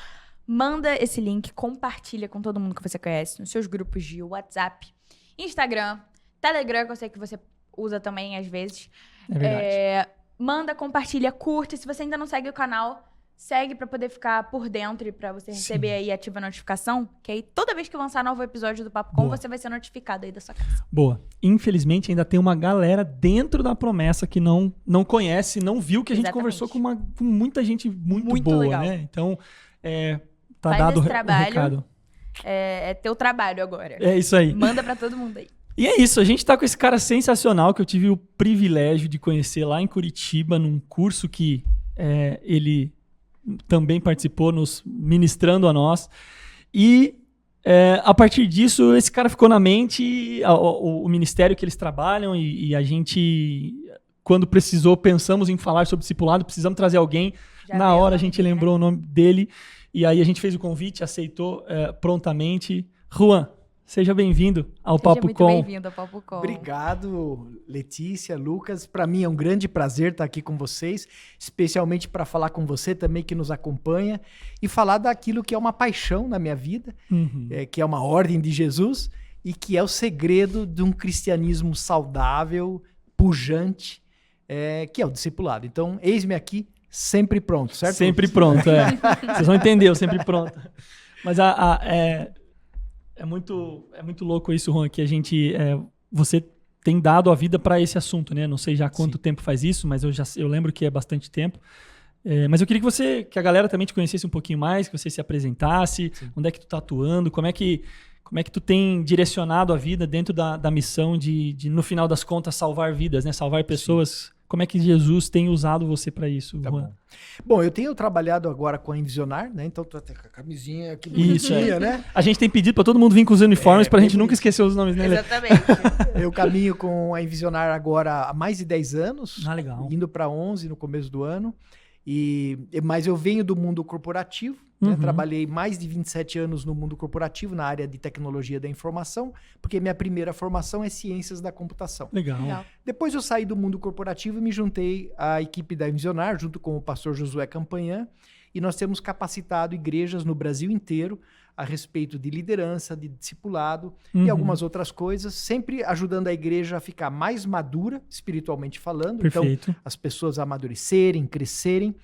Manda esse link, compartilha com todo mundo que você conhece, nos seus grupos de WhatsApp, Instagram, Telegram, que eu sei que você usa também às vezes. É verdade. Manda, compartilha, curte. Se você ainda não segue o canal... Segue pra poder ficar por dentro e pra você receber aí, ativa a notificação. Que aí toda vez que lançar novo episódio do Papo Com, você vai ser notificado aí da sua casa. Boa. Infelizmente ainda tem uma galera dentro da Promessa que não conhece, não viu que a gente Exatamente. conversou com muita gente muito boa, legal. né? Então, tá Faz dado esse o trabalho. recado. É teu trabalho agora. É isso aí. Manda pra todo mundo aí. E é isso, a gente tá com esse cara sensacional que eu tive o privilégio de conhecer lá em Curitiba, num curso que ele... também participou, nos ministrando a nós. E a partir disso, esse cara ficou na mente, o ministério que eles trabalham, e a gente, quando precisou, pensamos em falar sobre discipulado, precisamos trazer alguém. Já na hora a alguém, gente lembrou o nome dele, e aí a gente fez o convite, aceitou prontamente. Juan, seja bem-vindo ao Papo Seja Com. muito bem-vindo ao Papo Com. Obrigado, Letícia, Lucas. Para mim é um grande prazer estar aqui com vocês, especialmente para falar com você também que nos acompanha e falar daquilo que é uma paixão na minha vida, que é uma ordem de Jesus e que é o segredo de um cristianismo saudável, pujante, que é o discipulado. Então, eis-me aqui, sempre pronto, certo? Sempre pronto, Vocês vão entender, sempre pronto. Mas é muito louco isso, Juan, que a gente... você tem dado a vida para esse assunto, né? Não sei já há quanto tempo faz isso, mas eu lembro que é bastante tempo. Mas eu queria que a galera também te conhecesse um pouquinho mais, que você se apresentasse, onde é que tu tá atuando, como é que tu tem direcionado a vida dentro da missão de, no final das contas, salvar vidas, né? Salvar pessoas Como é que Jesus tem usado você para isso, Juan? Bom, eu tenho trabalhado agora com a Envisionar, né? Então tô até com a camisinha aqui bonitinha, né? A gente tem pedido para todo mundo vir com os uniformes pra gente nunca esquecer os nomes, né? Exatamente. Eu caminho com a Envisionar agora há mais de 10 anos. Ah, legal. Indo para 11 no começo do ano. Mas eu venho do mundo corporativo, né? Trabalhei mais de 27 anos no mundo corporativo, na área de tecnologia da informação, porque minha primeira formação é ciências da computação. Legal. Depois eu saí do mundo corporativo e me juntei à equipe da Envisionar, junto com o pastor Josué Campanhã, e nós temos capacitado igrejas no Brasil inteiro a respeito de liderança, de discipulado e algumas outras coisas, sempre ajudando a igreja a ficar mais madura, espiritualmente falando. Perfeito. Então, as pessoas amadurecerem, crescerem,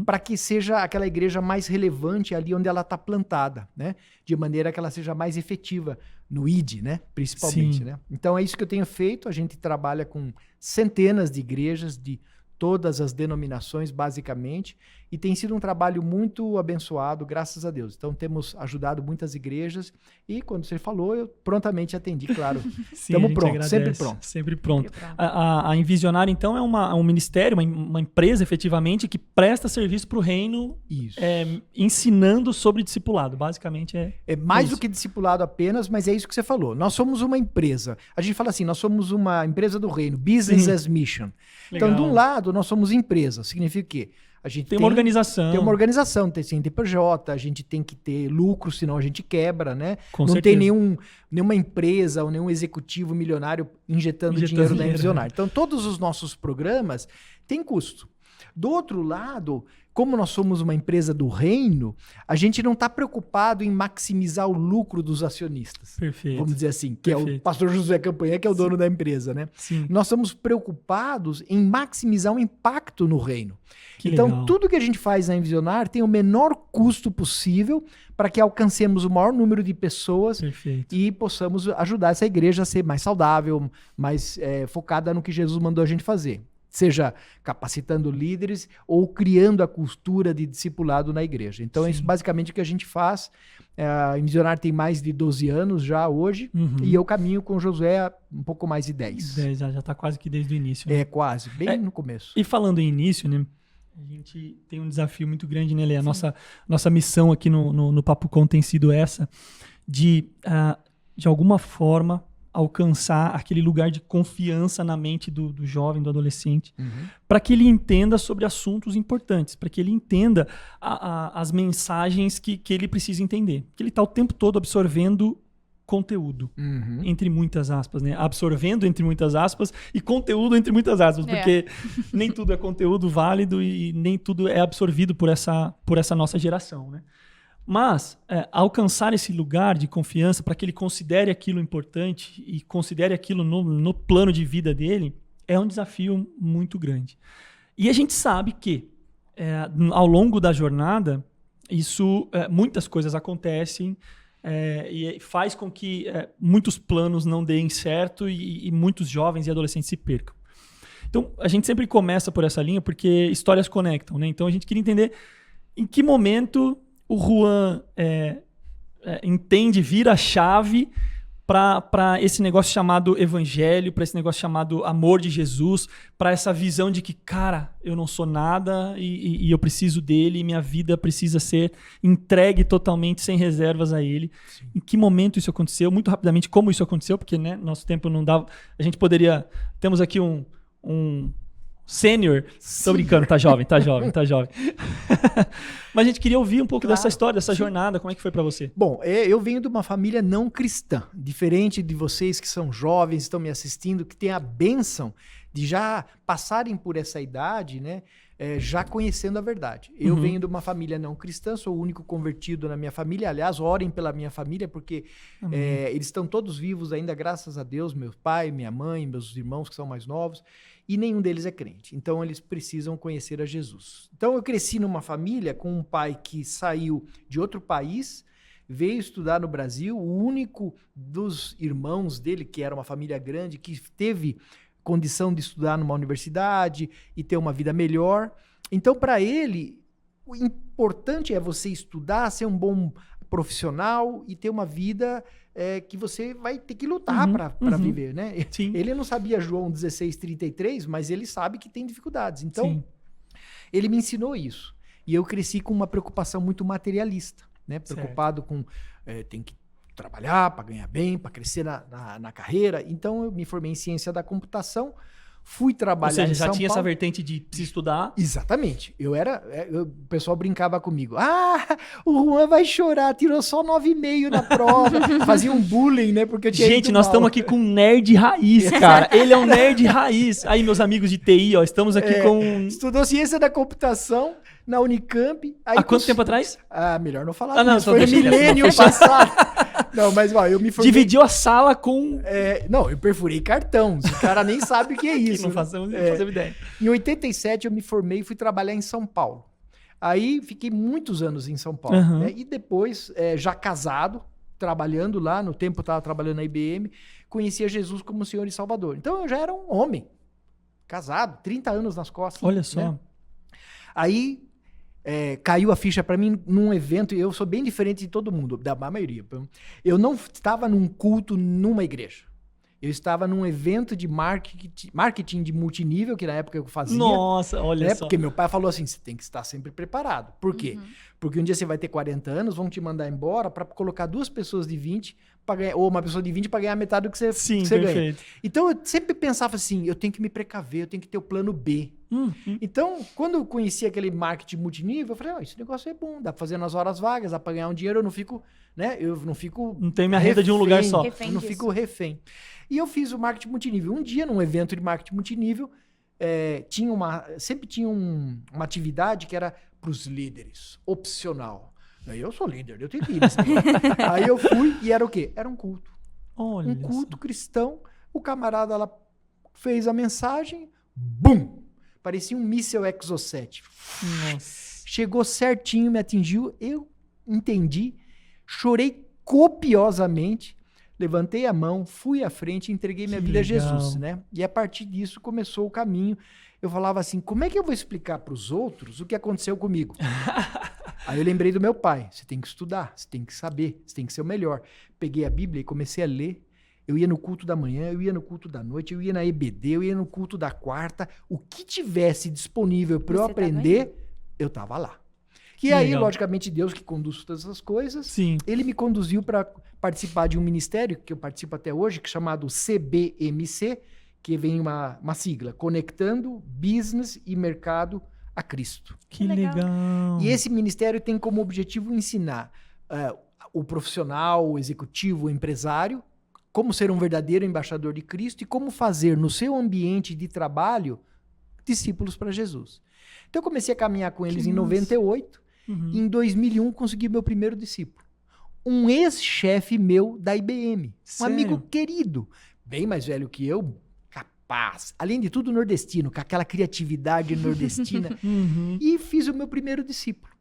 para que seja aquela igreja mais relevante ali onde ela está plantada, né? De maneira que ela seja mais efetiva no ID, né? Principalmente, né? Então, é isso que eu tenho feito. A gente trabalha com centenas de igrejas de todas as denominações, basicamente, e tem sido um trabalho muito abençoado, graças a Deus. Então, temos ajudado muitas igrejas e, quando você falou, eu prontamente atendi, claro. Estamos prontos, sempre pronto. Sempre pronto. A Envisionar, então, é um ministério, uma empresa, efetivamente, que presta serviço para o reino, ensinando sobre discipulado. Basicamente é mais do que discipulado apenas, mas é isso que você falou. Nós somos uma empresa. A gente fala assim, nós somos uma empresa do reino, business as mission. Legal. Então, de um lado, nós somos empresa. Significa o quê? A gente tem uma organização. Tem uma organização, tem CNPJ, a gente tem que ter lucro, senão a gente quebra, né? Com Não certeza. tem nenhuma empresa ou nenhum executivo milionário injetando dinheiro na Envisionar. Então, todos os nossos programas têm custo. Do outro lado, como nós somos uma empresa do reino, a gente não está preocupado em maximizar o lucro dos acionistas. Perfeito. Vamos dizer assim, que é o pastor Josué Campanhã, que é o dono da empresa, né? Sim. Nós estamos preocupados em maximizar o impacto no reino. Então, legal. Tudo que a gente faz na Envisionar tem o menor custo possível para que alcancemos o maior número de pessoas e possamos ajudar essa igreja a ser mais saudável, mais focada no que Jesus mandou a gente fazer. Seja capacitando líderes ou criando a cultura de discipulado na igreja. Então, é isso basicamente o que a gente faz. A Envisionar tem mais de 12 anos já hoje, e eu caminho com o Josué há um pouco mais de 10. Já está quase que desde o início. Né? É, quase, bem no começo. E falando em início, né? A gente tem um desafio muito grande, né, Lê? A nossa missão aqui no Papo Com tem sido essa, de alguma forma, alcançar aquele lugar de confiança na mente do jovem, do adolescente, para que ele entenda sobre assuntos importantes, para que ele entenda as mensagens que ele precisa entender. Que ele está o tempo todo absorvendo conteúdo, entre muitas aspas, né? Absorvendo entre muitas aspas e conteúdo entre muitas aspas, porque nem tudo é conteúdo válido e nem tudo é absorvido por essa nossa geração, né? Mas alcançar esse lugar de confiança para que ele considere aquilo importante e considere aquilo no plano de vida dele é um desafio muito grande. E a gente sabe que ao longo da jornada muitas coisas acontecem e faz com que muitos planos não deem certo e muitos jovens e adolescentes se percam. Então a gente sempre começa por essa linha porque histórias conectam, né? Então a gente queria entender em que momento o Juan vira a chave para esse negócio chamado evangelho, para esse negócio chamado amor de Jesus, para essa visão de que, cara, eu não sou nada e eu preciso dele, e minha vida precisa ser entregue totalmente, sem reservas a ele. Sim. Em que momento isso aconteceu? Muito rapidamente, como isso aconteceu, porque nosso tempo não dava. A gente poderia... Temos aqui um sênior. Tô brincando, tá jovem. Mas a gente queria ouvir um pouco dessa história, dessa jornada. Como é que foi pra você? Bom, eu venho de uma família não cristã. Diferente de vocês que são jovens, estão me assistindo, que têm a bênção de já passarem por essa idade, né? Já conhecendo a verdade. Eu venho de uma família não cristã, sou o único convertido na minha família. Aliás, orem pela minha família, porque eles estão todos vivos ainda, graças a Deus. Meu pai, minha mãe, meus irmãos que são mais novos. E nenhum deles é crente. Então, eles precisam conhecer a Jesus. Então, eu cresci numa família com um pai que saiu de outro país, veio estudar no Brasil, o único dos irmãos dele, que era uma família grande, que teve condição de estudar numa universidade e ter uma vida melhor. Então, para ele, o importante é você estudar, ser um bom profissional e ter uma vida que você vai ter que lutar para viver, né? Sim. Ele não sabia João 16:33, mas ele sabe que tem dificuldades. Então, ele me ensinou isso. E eu cresci com uma preocupação muito materialista, né? Preocupado com tem que trabalhar para ganhar bem, para crescer na carreira. Então, eu me formei em ciência da computação, fui trabalhar em São Paulo. Ou seja, já tinha essa vertente de se estudar. Exatamente. O pessoal brincava comigo. O Juan vai chorar, tirou só 9,5 na prova. Fazia um bullying, né? Porque eu tinha Gente, nós estamos aqui com um nerd raiz, cara. Ele é um nerd raiz. Aí, meus amigos de TI, ó, estamos aqui com... Estudou ciência da computação na Unicamp. Há quanto tempo atrás? Melhor não falar não, disso. Foi no milênio passado. Não, mas ó, eu me formei... Dividiu a sala com... Não, eu perfurei cartão. O cara nem sabe o que é isso. Não fazemos ideia. Em 87 eu me formei e fui trabalhar em São Paulo. Aí fiquei muitos anos em São Paulo. Né? E depois, já casado, trabalhando lá, no tempo eu estava trabalhando na IBM, conhecia Jesus como Senhor e Salvador. Então eu já era um homem, casado, 30 anos nas costas. Olha só. Né? Aí... caiu a ficha para mim num evento, e eu sou bem diferente de todo mundo, da maioria. Eu não estava num culto numa igreja. Eu estava num evento de marketing de multinível, que na época eu fazia. Nossa, olha só. Porque meu pai falou assim, você tem que estar sempre preparado. Por quê? Porque um dia você vai ter 40 anos, vão te mandar embora para colocar 2 pessoas de 20, ou uma pessoa de 20 para ganhar metade do que você ganha. Então eu sempre pensava assim, eu tenho que me precaver, eu tenho que ter o plano B. Então, quando eu conheci aquele marketing multinível, eu falei, esse negócio é bom, dá pra fazer nas horas vagas, dá pra ganhar um dinheiro, eu não fico, né? Não tem minha renda de um lugar só. Eu não fico refém. E eu fiz o marketing multinível. Um dia, num evento de marketing multinível, sempre tinha uma atividade que era pros líderes, opcional. Aí eu sou líder, eu tenho que ir. Aí eu fui e era o quê? Era um culto. Olha um culto cristão. O camarada lá fez a mensagem, bum! Parecia um míssil Exocet. Nossa. Chegou certinho, me atingiu, eu entendi, chorei copiosamente, levantei a mão, fui à frente e entreguei minha vida a Jesus, né? E a partir disso começou o caminho. Eu falava assim, como é que eu vou explicar para os outros o que aconteceu comigo? Aí eu lembrei do meu pai, você tem que estudar, você tem que saber, você tem que ser o melhor. Peguei a Bíblia e comecei a ler. Eu ia no culto da manhã, eu ia no culto da noite, eu ia na EBD, eu ia no culto da quarta. O que tivesse disponível para eu aprender, eu estava lá. E aí, logicamente, Deus que conduz todas essas coisas, ele me conduziu para participar de um ministério, que eu participo até hoje, que é chamado CBMC, que vem uma sigla, Conectando Business e Mercado a Cristo. Que legal! E esse ministério tem como objetivo ensinar o profissional, o executivo, o empresário, como ser um verdadeiro embaixador de Cristo e como fazer no seu ambiente de trabalho discípulos para Jesus. Então eu comecei a caminhar com eles em 98 e em 2001 consegui meu primeiro discípulo. Um ex-chefe meu da IBM, um amigo querido, bem mais velho que eu, capaz, além de tudo nordestino, com aquela criatividade nordestina, e fiz o meu primeiro discípulo.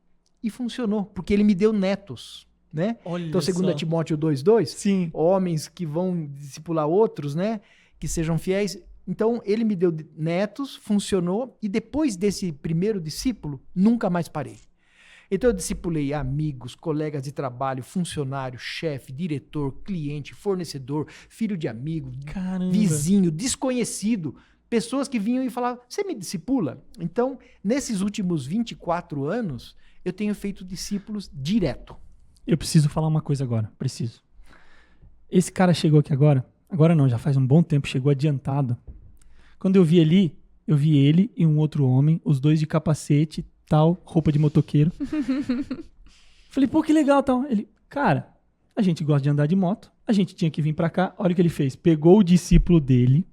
E funcionou, porque ele me deu netos. Né? Então, segundo Timóteo 2:2, homens que vão discipular outros, né? Que sejam fiéis. Então, ele me deu netos, funcionou, e depois desse primeiro discípulo, nunca mais parei. Então, eu discipulei amigos, colegas de trabalho, funcionário, chefe, diretor, cliente, fornecedor, filho de amigo, vizinho, desconhecido, pessoas que vinham e falavam, você me discipula? Então, nesses últimos 24 anos, eu tenho feito discípulos direto. Eu preciso falar uma coisa agora, preciso. Esse cara chegou aqui agora não, já faz um bom tempo, chegou adiantado. Quando eu vi ele e um outro homem, os dois de capacete, tal, roupa de motoqueiro. Falei, pô, que legal, tal. Ele, cara, a gente gosta de andar de moto, a gente tinha que vir pra cá, olha o que ele fez, pegou o discípulo dele,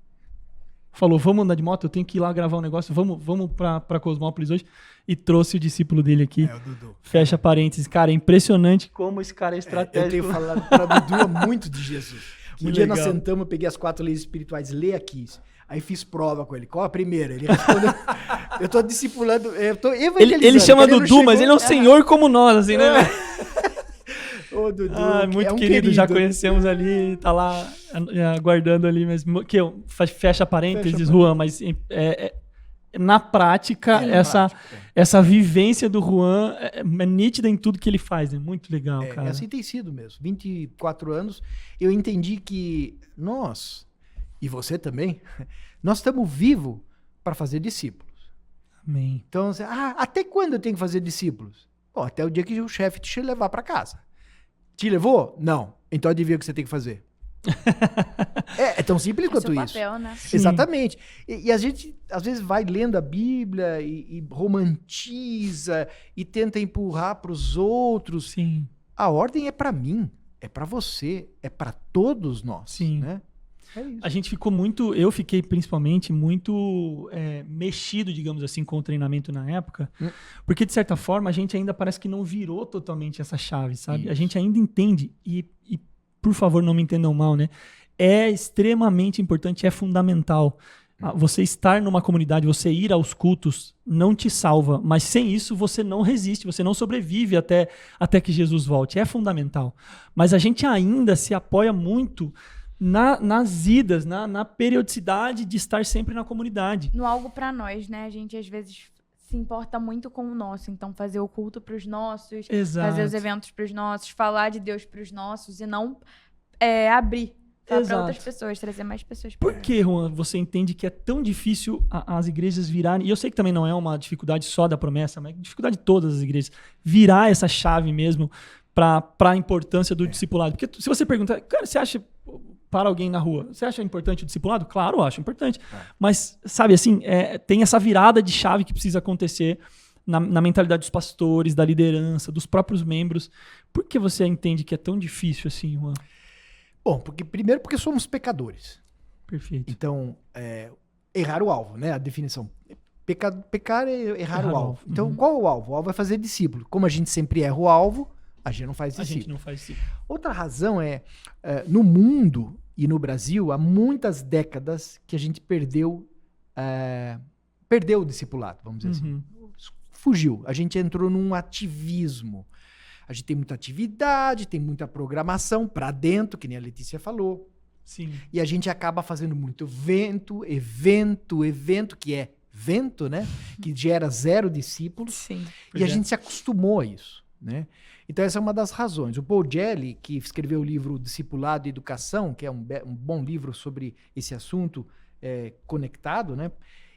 falou, vamos andar de moto, eu tenho que ir lá gravar um negócio, vamos pra Cosmópolis hoje. E trouxe o discípulo dele aqui. O Dudu. Fecha parênteses. Cara, é impressionante como esse cara é estratégico. Eu tenho falado para Dudu muito de Jesus. Um dia nós sentamos, eu peguei as 4 leis espirituais, lê aqui. Aí fiz prova com ele. Qual a primeira? Ele respondeu, eu tô discipulando, eu tô evangelizando. Ele chama Dudu, mas ele é um senhor como nós, assim, né? Ô, Dudu, muito querido, já conhecemos ali, tá lá aguardando ali, mas fecha parênteses, Juan, mas na prática, essa vivência do Juan é nítida em tudo que ele faz, é muito legal, cara. Assim tem sido mesmo. 24 anos, eu entendi que nós, e você também, nós estamos vivos para fazer discípulos. Amém. Então, até quando eu tenho que fazer discípulos? Bom, até o dia que o chefe te levar para casa. Te levou? Não. Então adivinha o que você tem que fazer. É tão simples quanto isso. Papel, né? Exatamente. E a gente, às vezes, vai lendo a Bíblia e romantiza e tenta empurrar para os outros. Sim. A ordem é para mim, é para você, é para todos nós. Sim. Né? É isso. A gente ficou muito, eu fiquei principalmente muito mexido, digamos assim, com o treinamento na época, porque de certa forma a gente ainda parece que não virou totalmente essa chave, sabe? Isso. A gente ainda entende e por favor não me entendam mal, né? É extremamente importante, é fundamental. Você estar numa comunidade, você ir aos cultos não te salva, mas sem isso você não resiste, você não sobrevive até que Jesus volte. É fundamental. Mas a gente ainda se apoia muito nas idas, na periodicidade de estar sempre na comunidade. No algo pra nós, né? A gente às vezes se importa muito com o nosso. Então, fazer o culto pros nossos, Exato. fazer os eventos pros nossos, falar de Deus pros nossos e não abrir para outras pessoas, trazer mais pessoas pra Por que, Juan, você entende que é tão difícil as igrejas virarem, e eu sei que também não é uma dificuldade só da promessa, mas é dificuldade de todas as igrejas, virar essa chave mesmo para a importância do discipulado? Porque se você perguntar, cara, você acha, para alguém na rua, você acha importante o discipulado? Claro, eu acho importante. Mas, sabe, assim, tem essa virada de chave que precisa acontecer na mentalidade dos pastores, da liderança, dos próprios membros. Por que você entende que é tão difícil assim, Juan? Bom, primeiro porque somos pecadores. Perfeito. Então, errar o alvo, né? A definição. Pecar é errar o alvo. Então, qual é o alvo? O alvo é fazer discípulo. Como a gente sempre erra o alvo, a gente não faz discípulo. A gente não faz discípulo. Outra razão no mundo e no Brasil, há muitas décadas que a gente perdeu o discipulado, vamos dizer assim. Fugiu. A gente entrou num ativismo. A gente tem muita atividade, tem muita programação para dentro, que nem a Letícia falou. Sim. E a gente acaba fazendo muito evento, que é vento, né? Que gera 0 discípulos. Sim. E a gente se acostumou a isso, né? Então essa é uma das razões. O Paul Gelli, que escreveu o livro Discipulado e Educação, que é um bom livro sobre esse assunto conectado, né?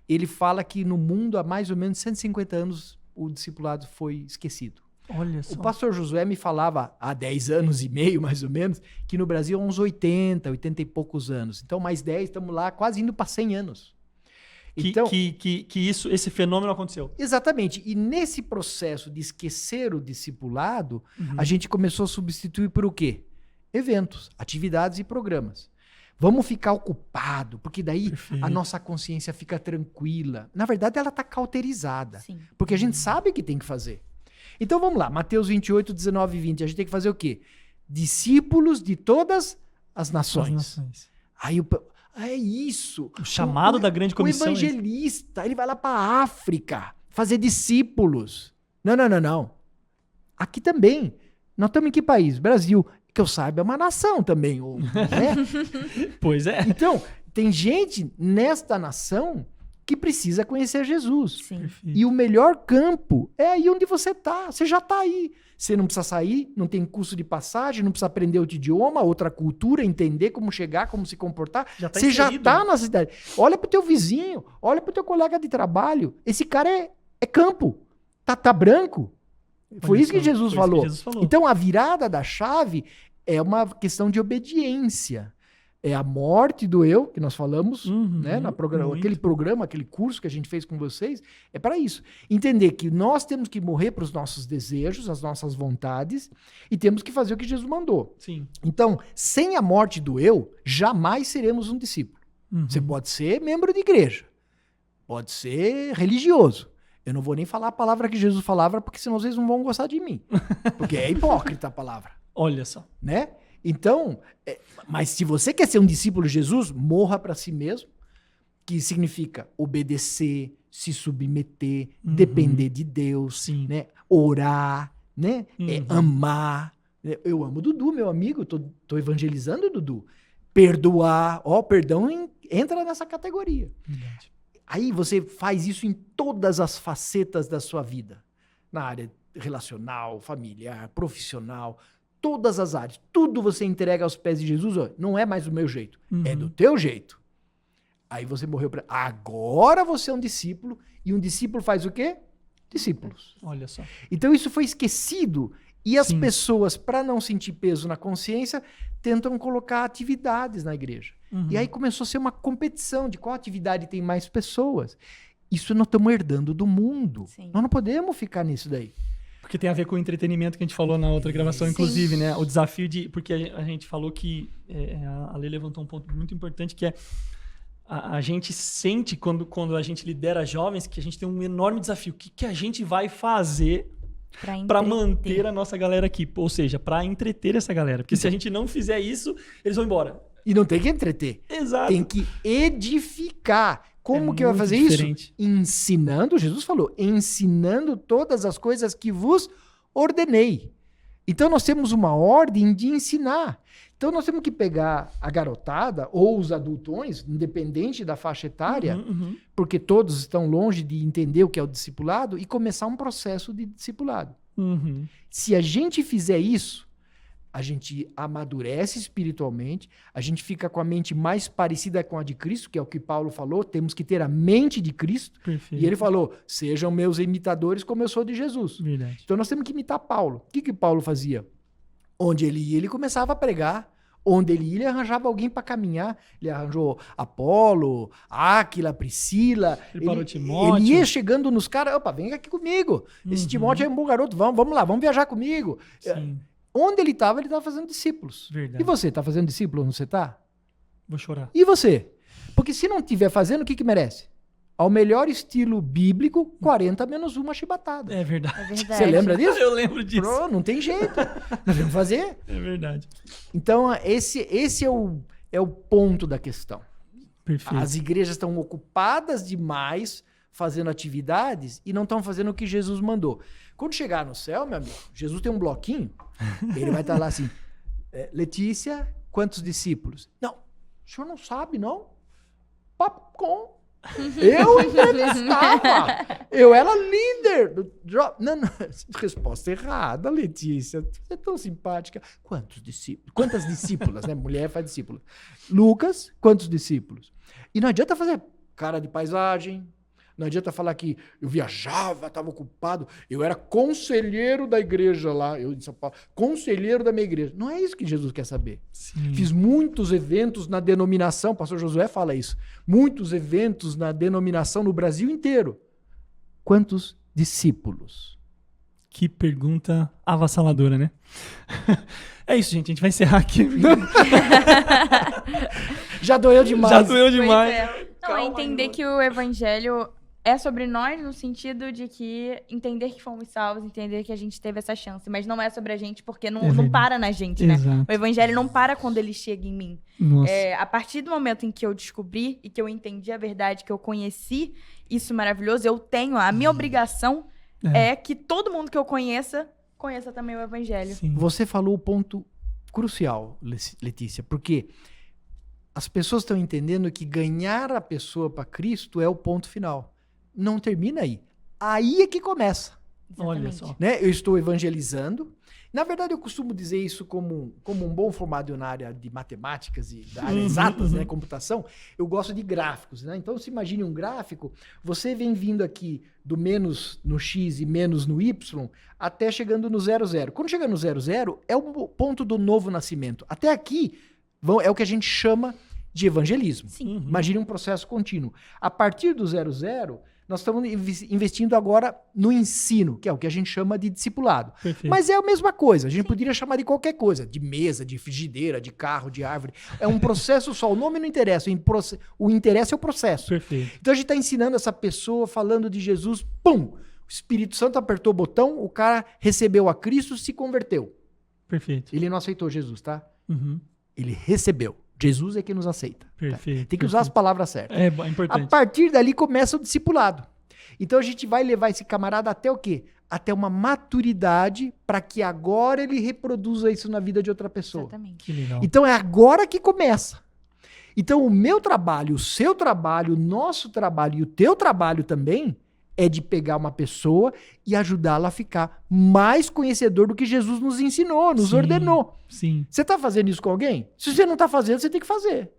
Ele fala que no mundo há mais ou menos 150 anos o discipulado foi esquecido. Olha só. O pastor Josué me falava há 10 anos e meio, mais ou menos, que no Brasil há uns 80 e poucos anos. Então, mais 10, estamos lá quase indo para 100 anos. Então, esse fenômeno aconteceu. Exatamente. E nesse processo de esquecer o discipulado, a gente começou a substituir por o quê? Eventos, atividades e programas. Vamos ficar ocupado, porque daí a nossa consciência fica tranquila. Na verdade, ela está cauterizada. Sim. Porque a gente sabe o que tem que fazer. Então vamos lá, Mateus 28, 19 e 20. A gente tem que fazer o quê? Discípulos de todas as nações. Aí é isso. O chamado da grande comissão. O evangelista, ele vai lá para a África fazer discípulos. Não. Aqui também. Nós estamos em que país? Brasil. Que eu saiba, é uma nação também. Né? Pois é. Então, tem gente nesta nação que precisa conhecer Jesus. Sim. E o melhor campo é aí onde você está. Você já está aí. Você não precisa sair, não tem curso de passagem, não precisa aprender outro idioma, outra cultura, entender como chegar, como se comportar. Você já está na cidade. Olha para o teu vizinho, olha para o teu colega de trabalho. Esse cara é campo. Tá branco. Foi isso que Jesus falou. Então, a virada da chave é uma questão de obediência. É a morte do eu, que nós falamos, né, aquele curso que a gente fez com vocês, é para isso. Entender que nós temos que morrer para os nossos desejos, as nossas vontades, e temos que fazer o que Jesus mandou. Sim. Então, sem a morte do eu, jamais seremos um discípulo. Você pode ser membro de igreja, pode ser religioso. Eu não vou nem falar a palavra que Jesus falava, porque senão vocês não vão gostar de mim. Porque é hipócrita a palavra. Olha só. Né? Então, mas se você quer ser um discípulo de Jesus, morra para si mesmo, que significa obedecer, se submeter, depender de Deus, né? Orar, né? Amar. Eu amo o Dudu, meu amigo, tô evangelizando o Dudu. Perdoar, perdão entra nessa categoria. Verdade. Aí você faz isso em todas as facetas da sua vida. Na área relacional, familiar, profissional, todas as áreas. Tudo você entrega aos pés de Jesus. Ó, não é mais do meu jeito, é do teu jeito. Aí você morreu para... Agora você é um discípulo. E um discípulo faz o quê? Discípulos. Olha só. Então isso foi esquecido. E as pessoas, para não sentir peso na consciência, tentam colocar atividades na igreja. E aí começou a ser uma competição de qual atividade tem mais pessoas. Isso nós estamos herdando do mundo. Nós não podemos ficar nisso daí. Porque tem a ver com o entretenimento que a gente falou na outra gravação, inclusive, né? O desafio de... Porque a gente falou que... a Lê levantou um ponto muito importante, que é a gente sente, quando a gente lidera jovens, que a gente tem um enorme desafio. O que a gente vai fazer para manter a nossa galera aqui? Ou seja, para entreter essa galera. Porque se a gente não fizer isso, eles vão embora. E não tem que entreter. Exato. Tem que edificar. Como que vai fazer isso? Ensinando, Jesus falou, ensinando todas as coisas que vos ordenei. Então nós temos uma ordem de ensinar. Então nós temos que pegar a garotada ou os adultões, independente da faixa etária, porque todos estão longe de entender o que é o discipulado, e começar um processo de discipulado. Se a gente fizer isso, a gente amadurece espiritualmente, a gente fica com a mente mais parecida com a de Cristo, que é o que Paulo falou, temos que ter a mente de Cristo. Perfeito. E ele falou, sejam meus imitadores como eu sou de Jesus. Verdade. Então nós temos que imitar Paulo. O que Paulo fazia? Onde ele ia, ele começava a pregar. Onde ele ia, ele arranjava alguém para caminhar. Ele arranjou Apolo, Áquila, Priscila. Ele ia chegando nos caras, opa, vem aqui comigo. Esse Timóteo é um bom garoto, vamos lá, vamos viajar comigo. Sim. Onde ele estava fazendo discípulos. Verdade. E você, está fazendo discípulo, não você está? Vou chorar. E você? Porque se não estiver fazendo, o que merece? Ao melhor estilo bíblico, 40 menos uma chibatada. É verdade. Você lembra disso? Eu lembro disso. Pô, não tem jeito. Nós vamos fazer. É verdade. Então, esse é o ponto da questão. Perfeito. As igrejas estão ocupadas demais fazendo atividades e não estão fazendo o que Jesus mandou. Quando chegar no céu, meu amigo, Jesus tem um bloquinho, ele vai estar lá assim, Letícia, quantos discípulos? Não, o senhor não sabe, não? Papo com. Eu entrevistava. Eu era líder. Não, resposta errada, Letícia. Você é tão simpática. Quantos discípulos? Quantas discípulas, né? Mulher faz discípulos. Lucas, quantos discípulos? E não adianta fazer cara de paisagem. Não adianta falar que eu viajava, estava ocupado. Eu era conselheiro da igreja lá, eu em São Paulo. Conselheiro da minha igreja. Não é isso que Jesus quer saber. Sim. Fiz muitos eventos na denominação, o pastor Josué fala isso. Muitos eventos na denominação no Brasil inteiro. Quantos discípulos? Que pergunta avassaladora, né? É isso, gente. A gente vai encerrar aqui. Já doeu demais. Já doeu demais. Não, entender que o evangelho é sobre nós no sentido de que entender que fomos salvos, entender que a gente teve essa chance, mas não é sobre a gente porque não para na gente, né? Exato. O evangelho não para quando ele chega em mim. A partir do momento em que eu descobri e que eu entendi a verdade, que eu conheci isso maravilhoso, eu tenho a minha obrigação é que todo mundo que eu conheça também o evangelho. Sim. Você falou o ponto crucial, Letícia, porque as pessoas estão entendendo que ganhar a pessoa para Cristo é o ponto final. Não termina aí. Aí é que começa. Exatamente. Olha só. Né? Eu estou evangelizando. Na verdade, eu costumo dizer isso como um bom formado na área de matemáticas e da área exatas, né? Computação. Eu gosto de gráficos, né? Então, se imagine um gráfico, você vem vindo aqui do menos no X e menos no Y, até chegando no 00. Quando chega no 00, é o ponto do novo nascimento. Até aqui, é o que a gente chama de evangelismo. Sim. Imagine um processo contínuo. A partir do 00, nós estamos investindo agora no ensino, que é o que a gente chama de discipulado. Perfeito. Mas é a mesma coisa. A gente poderia chamar de qualquer coisa. De mesa, de frigideira, de carro, de árvore. É um processo só. O nome não interessa. O interesse é o processo. Perfeito. Então a gente está ensinando essa pessoa, falando de Jesus. Pum! O Espírito Santo apertou o botão, o cara recebeu a Cristo, se converteu. Perfeito. Ele não aceitou Jesus, tá? Uhum. Ele recebeu. Jesus é quem nos aceita. Perfeito. Tá? Tem que usar as palavras certas. É importante. A partir dali começa o discipulado. Então a gente vai levar esse camarada até o quê? Até uma maturidade para que agora ele reproduza isso na vida de outra pessoa. Exatamente. Que legal. Então é agora que começa. Então, o meu trabalho, o seu trabalho, o nosso trabalho e o teu trabalho também é de pegar uma pessoa e ajudá-la a ficar mais conhecedor do que Jesus nos ensinou, nos ordenou. Sim. Você está fazendo isso com alguém? Se você não está fazendo, você tem que fazer.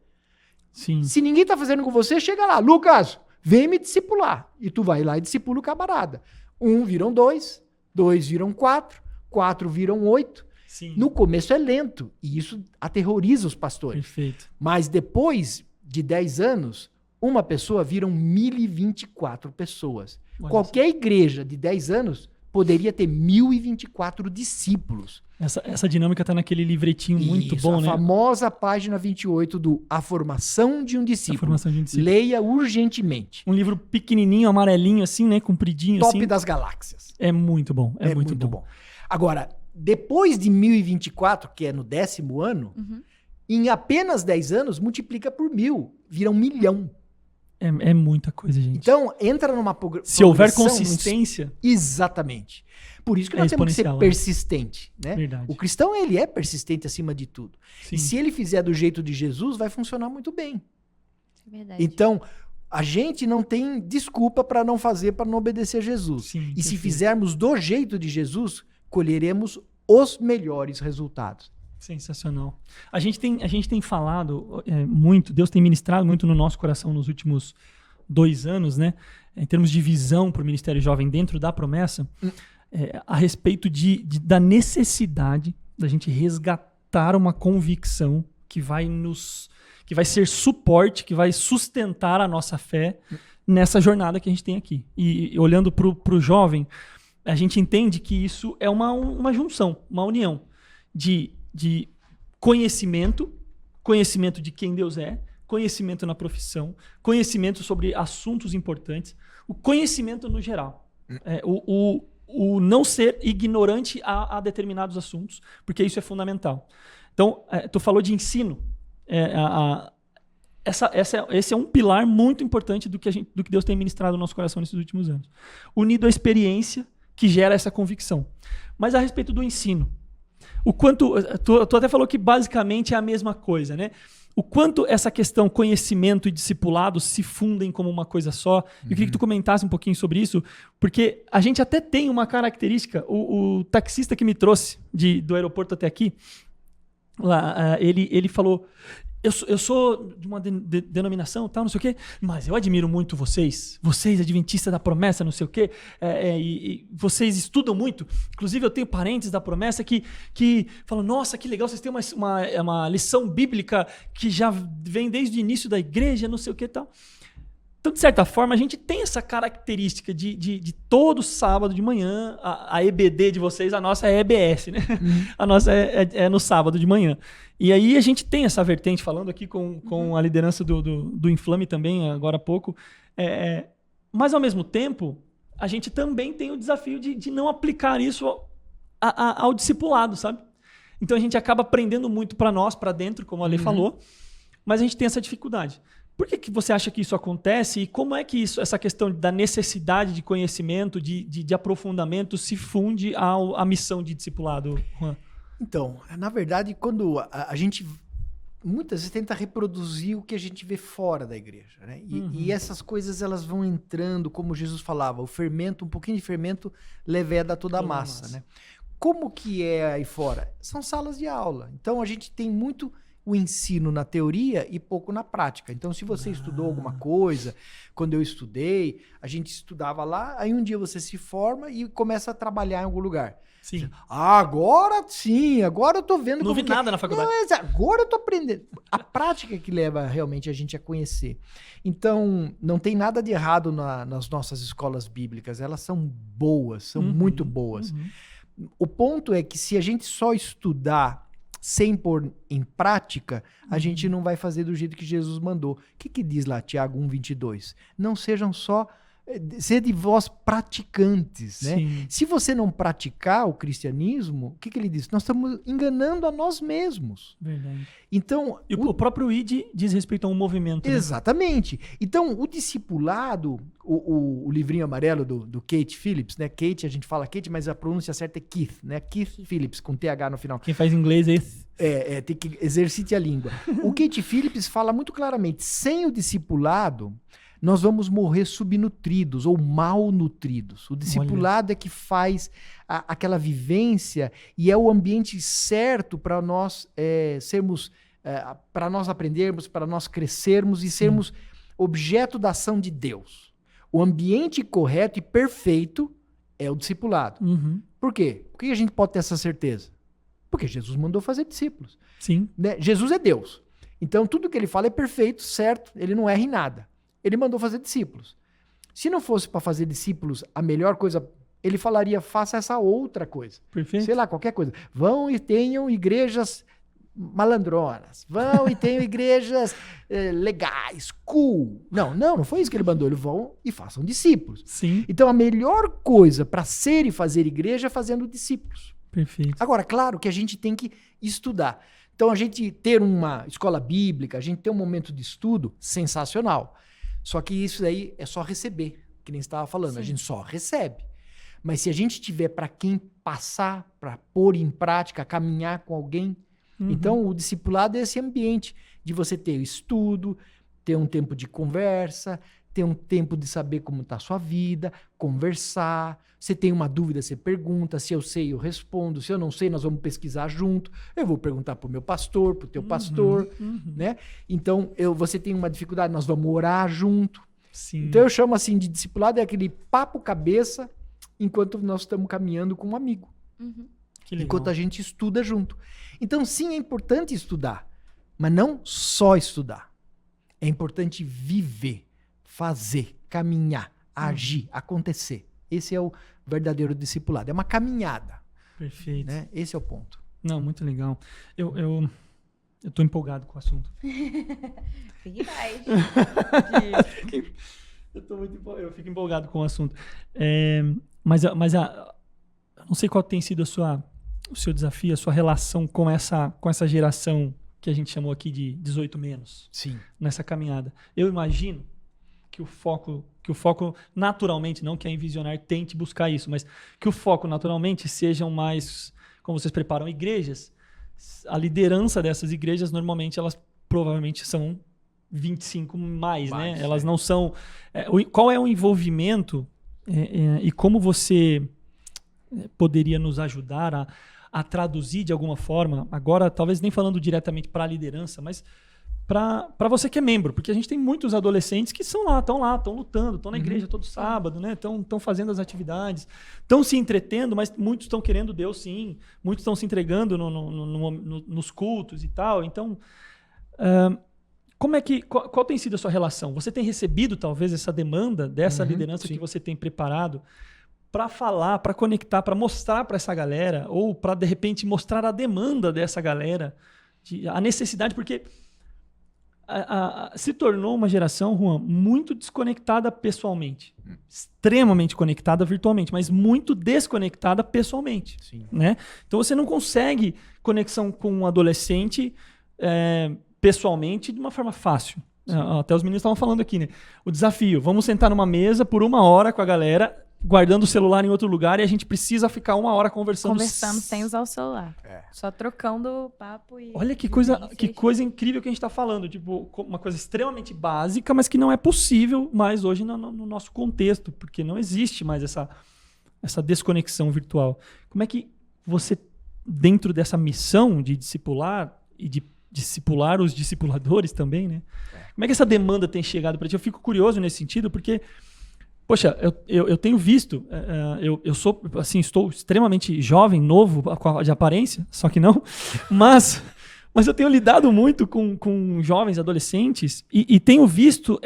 Sim. Se ninguém está fazendo com você, chega lá. Lucas, vem me discipular. E tu vai lá e discipula o camarada. 1 viram 2, 2 viram 4, 4 viram 8. Sim. No começo é lento. E isso aterroriza os pastores. Perfeito. Mas depois de 10 anos, uma pessoa viram 1.024 pessoas. Olha Qualquer igreja de 10 anos poderia ter 1.024 discípulos. Essa dinâmica está naquele livretinho muito Isso, bom, a né? famosa página 28 do A Formação de um Discípulo. A Formação de um Discípulo. Leia urgentemente. Um livro pequenininho, amarelinho assim, né? Compridinho Top assim. das galáxias. É muito bom. É muito bom. Agora, depois de 1024, que é no 10º ano, em apenas 10 anos, multiplica por 1.000. Vira 1 milhão. É muita coisa, gente. Então, entra numa progressão. Se houver consistência. Exatamente. Por isso que nós temos que ser persistente. Né? Verdade. O cristão, ele é persistente acima de tudo. Sim. E se ele fizer do jeito de Jesus, vai funcionar muito bem. É verdade. Então, a gente não tem desculpa para não fazer, para não obedecer a Jesus. Sim, e se fizermos do jeito de Jesus, colheremos os melhores resultados. Sensacional. A gente tem falado muito, Deus tem ministrado muito no nosso coração nos últimos 2 anos, né? Em termos de visão para o Ministério Jovem dentro da promessa, a respeito da necessidade da gente resgatar uma convicção que vai ser suporte, que vai sustentar a nossa fé nessa jornada que a gente tem aqui. E olhando para o jovem, a gente entende que isso é uma junção, uma união de conhecimento de quem Deus é, conhecimento na profissão, conhecimento sobre assuntos importantes, o conhecimento no geral. O não ser ignorante a determinados assuntos, porque isso é fundamental. Então, tu falou de ensino. Esse é um pilar muito importante do que Deus tem ministrado no nosso coração nesses últimos anos. Unido à experiência que gera essa convicção. Mas a respeito do ensino, o quanto, tu até falou que basicamente é a mesma coisa, né? O quanto essa questão conhecimento e discipulado se fundem como uma coisa só. Eu queria que tu comentasse um pouquinho sobre isso, porque a gente até tem uma característica, o taxista que me trouxe do aeroporto até aqui, lá, ele falou, eu sou de uma denominação, tal, não sei o quê, mas eu admiro muito vocês adventistas da promessa, não sei o quê, e vocês estudam muito. Inclusive, eu tenho parentes da promessa que falam, nossa, que legal, vocês têm uma lição bíblica que já vem desde o início da igreja, não sei o quê e tal. Então, de certa forma, a gente tem essa característica de todo sábado de manhã, a EBD de vocês, a nossa é EBS, né? A nossa é no sábado de manhã. E aí a gente tem essa vertente, falando aqui com a liderança do Inflame também, agora há pouco. Mas, ao mesmo tempo, a gente também tem o desafio de não aplicar isso ao discipulado, sabe? Então, a gente acaba aprendendo muito para nós, para dentro, como a Lê falou, mas a gente tem essa dificuldade. Por que você acha que isso acontece e como é que essa questão da necessidade de conhecimento, de aprofundamento se funde à missão de discipulado, Juan? Então, na verdade, quando a gente muitas vezes tenta reproduzir o que a gente vê fora da igreja, né? E essas coisas elas vão entrando, como Jesus falava, o fermento, um pouquinho de fermento leveda toda a massa, né? Como que é aí fora? São salas de aula. Então a gente tem muito o ensino na teoria e pouco na prática. Então, se você estudou alguma coisa, quando eu estudei, a gente estudava lá, aí um dia você se forma e começa a trabalhar em algum lugar. Sim. Agora sim, agora eu tô vendo. Não vi nada na faculdade. Não, agora eu tô aprendendo. A prática que leva realmente a gente a conhecer. Então, não tem nada de errado nas nossas escolas bíblicas. Elas são boas, são muito boas. O ponto é que se a gente só estudar sem pôr em prática, a gente não vai fazer do jeito que Jesus mandou. O que diz lá, Tiago 1:22? Não sejam só Sede vós praticantes, né? Sim. Se você não praticar o cristianismo, o que ele diz? Nós estamos enganando a nós mesmos. Verdade. Então, E o próprio ID diz respeito a um movimento. Né? Exatamente. Então, o discipulado, o livrinho amarelo do Kate Phillips, né? Kate, a gente fala Kate, mas a pronúncia certa é Keith, né? Keith Phillips, com TH no final. Quem faz inglês é esse. Tem que exercite a língua. O Kate Phillips fala muito claramente, sem o discipulado, nós vamos morrer subnutridos ou malnutridos. O discipulado é que faz aquela vivência e é o ambiente certo para nós sermos, para nós aprendermos, para nós crescermos e sermos objeto da ação de Deus. O ambiente correto e perfeito é o discipulado. Uhum. Por quê? Por que a gente pode ter essa certeza? Porque Jesus mandou fazer discípulos. Sim. Né? Jesus é Deus. Então tudo que ele fala é perfeito, certo, ele não erra em nada. Ele mandou fazer discípulos. Se não fosse para fazer discípulos a melhor coisa, ele falaria, faça essa outra coisa. Perfeito. Sei lá, qualquer coisa. Vão e tenham igrejas malandronas. Vão e tenham igrejas legais, cool. Não foi isso que ele mandou. Eles vão e façam discípulos. Sim. Então a melhor coisa para ser e fazer igreja é fazendo discípulos. Perfeito. Agora, claro que a gente tem que estudar. Então a gente ter uma escola bíblica, a gente ter um momento de estudo, sensacional. Só que isso aí é só receber, que nem você estava falando, a gente só recebe. Mas se a gente tiver para quem passar, para pôr em prática, caminhar com alguém, então o discipulado é esse ambiente de você ter estudo, ter um tempo de conversa, ter um tempo de saber como está a sua vida, conversar. Você tem uma dúvida, você pergunta. Se eu sei, eu respondo. Se eu não sei, nós vamos pesquisar junto. Eu vou perguntar para o meu pastor, para o teu pastor, né? Então, você tem uma dificuldade, nós vamos orar junto. Sim. Então, eu chamo assim de discipulado, é aquele papo cabeça enquanto nós estamos caminhando com um amigo. Que legal. Enquanto a gente estuda junto. Então, sim, é importante estudar, mas não só estudar. É importante viver, fazer, caminhar, agir, acontecer. Esse é o verdadeiro discipulado. É uma caminhada. Perfeito. Né? Esse é o ponto. Não, muito legal. Eu tô empolgado com o assunto. Fique mais. Eu fico empolgado com o assunto. Mas não sei qual tem sido o seu desafio, a sua relação com essa geração que a gente chamou aqui de 18 menos. Sim. Nessa caminhada. Eu imagino que o foco naturalmente, não que a Envisionar tente buscar isso, mas que o foco naturalmente sejam mais, como vocês preparam igrejas, a liderança dessas igrejas normalmente elas provavelmente são 25 mais, né? Elas não são... qual é o envolvimento e como você poderia nos ajudar a traduzir de alguma forma, agora talvez nem falando diretamente para a liderança, mas para você que é membro, porque a gente tem muitos adolescentes que estão lutando, estão na igreja todo sábado, né? Estão fazendo as atividades, estão se entretendo, mas muitos estão querendo Deus sim, muitos estão se entregando nos cultos e tal. Então, qual tem sido a sua relação? Você tem recebido talvez essa demanda dessa liderança que você tem preparado para falar, para conectar, para mostrar para essa galera, ou para de repente mostrar a demanda dessa galera, a necessidade, porque se tornou uma geração, Juan, muito desconectada pessoalmente. Extremamente conectada virtualmente, mas muito desconectada pessoalmente. Sim. Né? Então você não consegue conexão com um adolescente pessoalmente de uma forma fácil. Até os meninos estavam falando aqui, né? O desafio, vamos sentar numa mesa por 1 hora com a galera, guardando o celular em outro lugar, e a gente precisa ficar 1 hora conversando sem usar o celular. Só trocando papo e... Olha que coisa incrível que a gente está falando. Tipo, uma coisa extremamente básica, mas que não é possível mais hoje no nosso contexto, porque não existe mais essa desconexão virtual. Como é que você, dentro dessa missão de discipular e de discipular os discipuladores também, né? Como é que essa demanda tem chegado para ti? Eu fico curioso nesse sentido, porque... Poxa, eu tenho visto, eu sou, assim, estou extremamente jovem, novo de aparência, só que não, mas eu tenho lidado muito com jovens, adolescentes, e tenho visto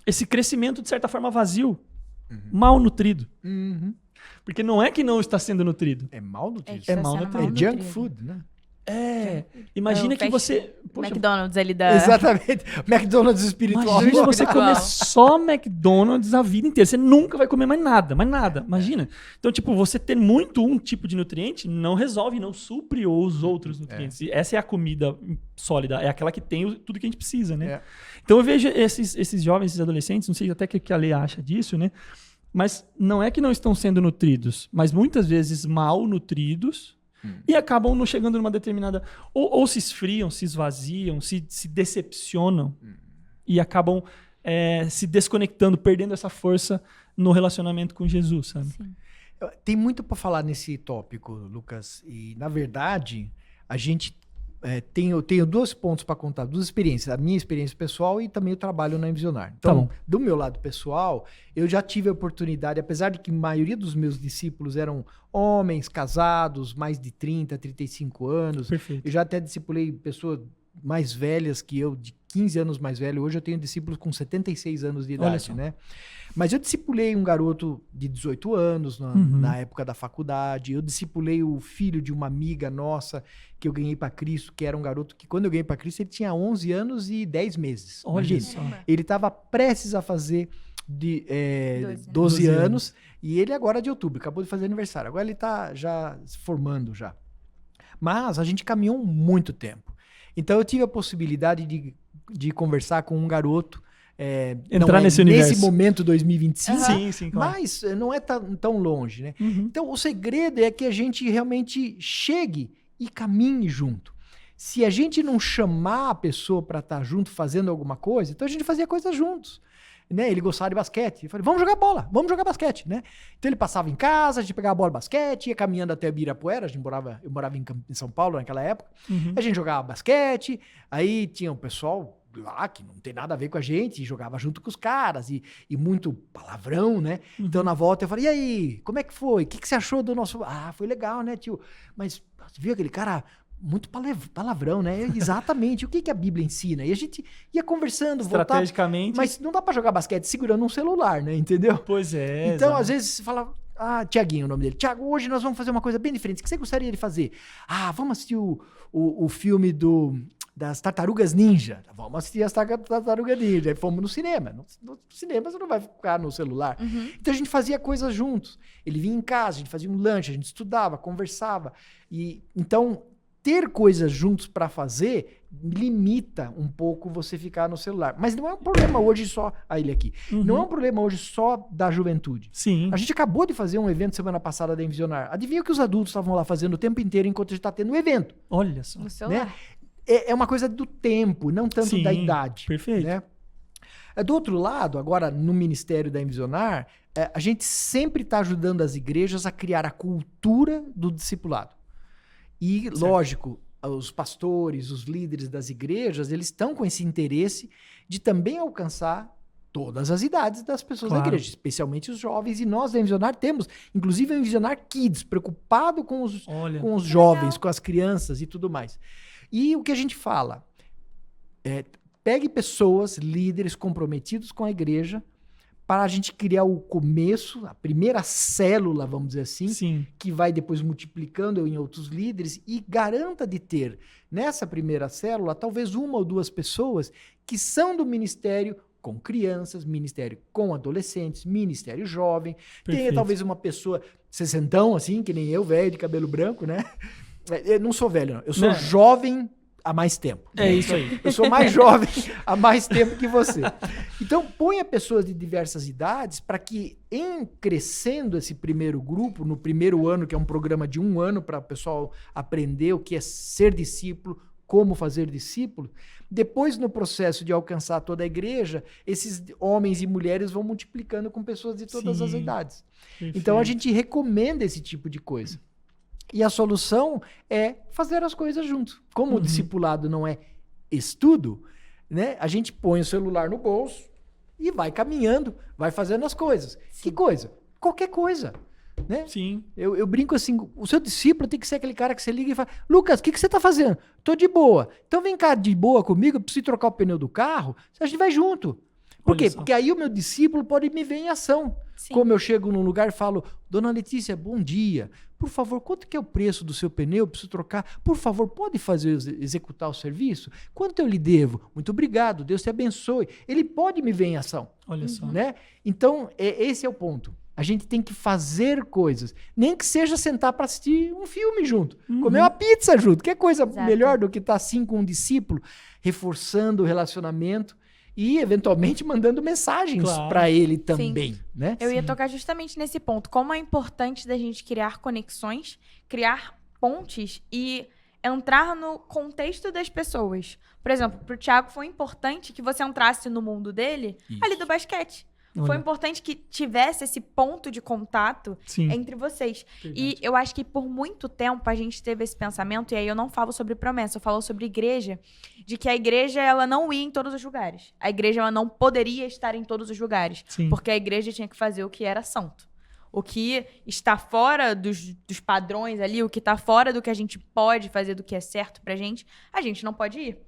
esse crescimento, de certa forma, vazio, mal nutrido. Porque não é que não está sendo nutrido. É mal nutrido. É mal nutrido. É junk food, né? Imagina que você... Poxa, McDonald's ali da... Exatamente. McDonald's espiritual. imagina você comer só McDonald's a vida inteira. Você nunca vai comer mais nada. Imagina. Então, tipo, você ter muito um tipo de nutriente não resolve, não supre os outros nutrientes. E essa é a comida sólida. É aquela que tem tudo que a gente precisa, né? Então, eu vejo esses jovens, esses adolescentes, não sei até o que a Lê acha disso, né? Mas não é que não estão sendo nutridos, mas muitas vezes mal nutridos e acabam não chegando numa determinada... Ou se esfriam, se esvaziam, se decepcionam e acabam se desconectando, perdendo essa força no relacionamento com Jesus, sabe? Sim. Tem muito para falar nesse tópico, Lucas. E, na verdade, a gente... tenho 2 pontos para contar, 2 experiências, a minha experiência pessoal e também o trabalho na Envisionar. Então, do meu lado pessoal, eu já tive a oportunidade, apesar de que a maioria dos meus discípulos eram homens, casados, mais de 30, 35 anos. Perfeito. Eu já até discipulei pessoas mais velhas que eu, de 15 anos mais velho. Hoje eu tenho discípulos com 76 anos de idade, né? Mas eu discipulei um garoto de 18 anos na época da faculdade. Eu discipulei o filho de uma amiga nossa que eu ganhei para Cristo, que era um garoto que, quando eu ganhei para Cristo, ele tinha 11 anos e 10 meses. Olha só. Ele estava prestes a fazer 12 anos e ele agora é de outubro, acabou de fazer aniversário. Agora ele está já se formando já. Mas a gente caminhou muito tempo. Então eu tive a possibilidade de conversar com um garoto. Entrar nesse universo. Nesse momento 2025. Sim, claro. Mas não é tão longe, né? Então o segredo é que a gente realmente chegue e caminhe junto. Se a gente não chamar a pessoa para estar junto fazendo alguma coisa, então a gente fazia coisas juntos. Né? Ele gostava de basquete. Eu falei, vamos jogar bola, vamos jogar basquete, né? Então ele passava em casa, a gente pegava a bola de basquete, ia caminhando até Ibirapuera, eu morava em São Paulo naquela época, a gente jogava basquete, aí tinha um pessoal lá que não tem nada a ver com a gente, e jogava junto com os caras, e muito palavrão, né? Então na volta eu falei, e aí, como é que foi? O que você achou do nosso... Ah, foi legal, né, tio? Mas você viu aquele cara... Muito palavrão, né? Exatamente. O que a Bíblia ensina? E a gente ia conversando, estrategicamente. Mas não dá pra jogar basquete segurando um celular, né? Entendeu? Pois é. Então, às vezes, você fala... Ah, Tiaguinho, o nome dele. Tiago, hoje nós vamos fazer uma coisa bem diferente. O que você gostaria de fazer? Ah, vamos assistir o filme das Tartarugas Ninja. Vamos assistir as Tartarugas Ninja. Aí fomos no cinema. No cinema você não vai ficar no celular. Então a gente fazia coisas juntos. Ele vinha em casa, a gente fazia um lanche, a gente estudava, conversava. Então... ter coisas juntos para fazer limita um pouco você ficar no celular. Mas não é um problema hoje só... ele aqui. Não é um problema hoje só da juventude. Sim. A gente acabou de fazer um evento semana passada da Envisionar. Adivinha o que os adultos estavam lá fazendo o tempo inteiro enquanto a gente está tendo um evento? Olha só. No celular. Né? É uma coisa do tempo, não tanto da idade. Perfeito. Né? Do outro lado, agora no Ministério da Envisionar, a gente sempre está ajudando as igrejas a criar a cultura do discipulado. E, lógico, os pastores, os líderes das igrejas, eles estão com esse interesse de também alcançar todas as idades das pessoas da igreja, especialmente os jovens. E nós, da Envisionar, temos, inclusive, o Envisionar Kids, preocupado com os jovens, com as crianças e tudo mais. E o que a gente fala? Pegue pessoas, líderes comprometidos com a igreja, para a gente criar o começo, a primeira célula, vamos dizer assim, que vai depois multiplicando em outros líderes, e garanta de ter nessa primeira célula talvez 1 ou 2 pessoas que são do ministério com crianças, ministério com adolescentes, ministério jovem. Tenha talvez uma pessoa sessentão, assim, que nem eu, velho, de cabelo branco, né? Eu não sou velho, não. Eu sou jovem há mais tempo. É isso aí. Eu sou mais jovem há mais tempo que você. Então, ponha pessoas de diversas idades para que, em crescendo esse primeiro grupo, no primeiro ano, que é um programa de 1 ano para o pessoal aprender o que é ser discípulo, como fazer discípulo, depois, no processo de alcançar toda a igreja, esses homens e mulheres vão multiplicando com pessoas de todas as idades. Perfeito. Então, a gente recomenda esse tipo de coisa. E a solução é fazer as coisas juntos. Como o discipulado não é estudo, né? A gente põe o celular no bolso e vai caminhando, vai fazendo as coisas. Que coisa? Qualquer coisa. Né? Sim. Eu brinco assim, o seu discípulo tem que ser aquele cara que você liga e fala, Lucas, o que você está fazendo? Tô de boa. Então vem cá de boa comigo, eu preciso trocar o pneu do carro, a gente vai junto. Por quê? Porque aí o meu discípulo pode me ver em ação. Sim. Como eu chego num lugar e falo, Dona Letícia, bom dia. Por favor, quanto que é o preço do seu pneu? Eu preciso trocar. Por favor, pode executar o serviço? Quanto eu lhe devo? Muito obrigado, Deus te abençoe. Ele pode me ver em ação. Olha só. Né? Então, esse é o ponto. A gente tem que fazer coisas. Nem que seja sentar para assistir um filme junto. Comer uma pizza junto. Que coisa melhor do que estar assim com um discípulo, reforçando o relacionamento e, eventualmente, mandando mensagens para ele também. Né? Eu ia tocar justamente nesse ponto. Como é importante da gente criar conexões, criar pontes e entrar no contexto das pessoas. Por exemplo, para o Thiago foi importante que você entrasse no mundo dele ali do basquete. Foi importante que tivesse esse ponto de contato entre vocês. Verdade. E eu acho que por muito tempo a gente teve esse pensamento, e aí eu não falo sobre promessa, eu falo sobre igreja, de que a igreja ela não ia em todos os lugares. A igreja ela não poderia estar em todos os lugares. Porque a igreja tinha que fazer o que era santo. O que está fora dos padrões ali, o que está fora do que a gente pode fazer, do que é certo pra gente, a gente não pode ir.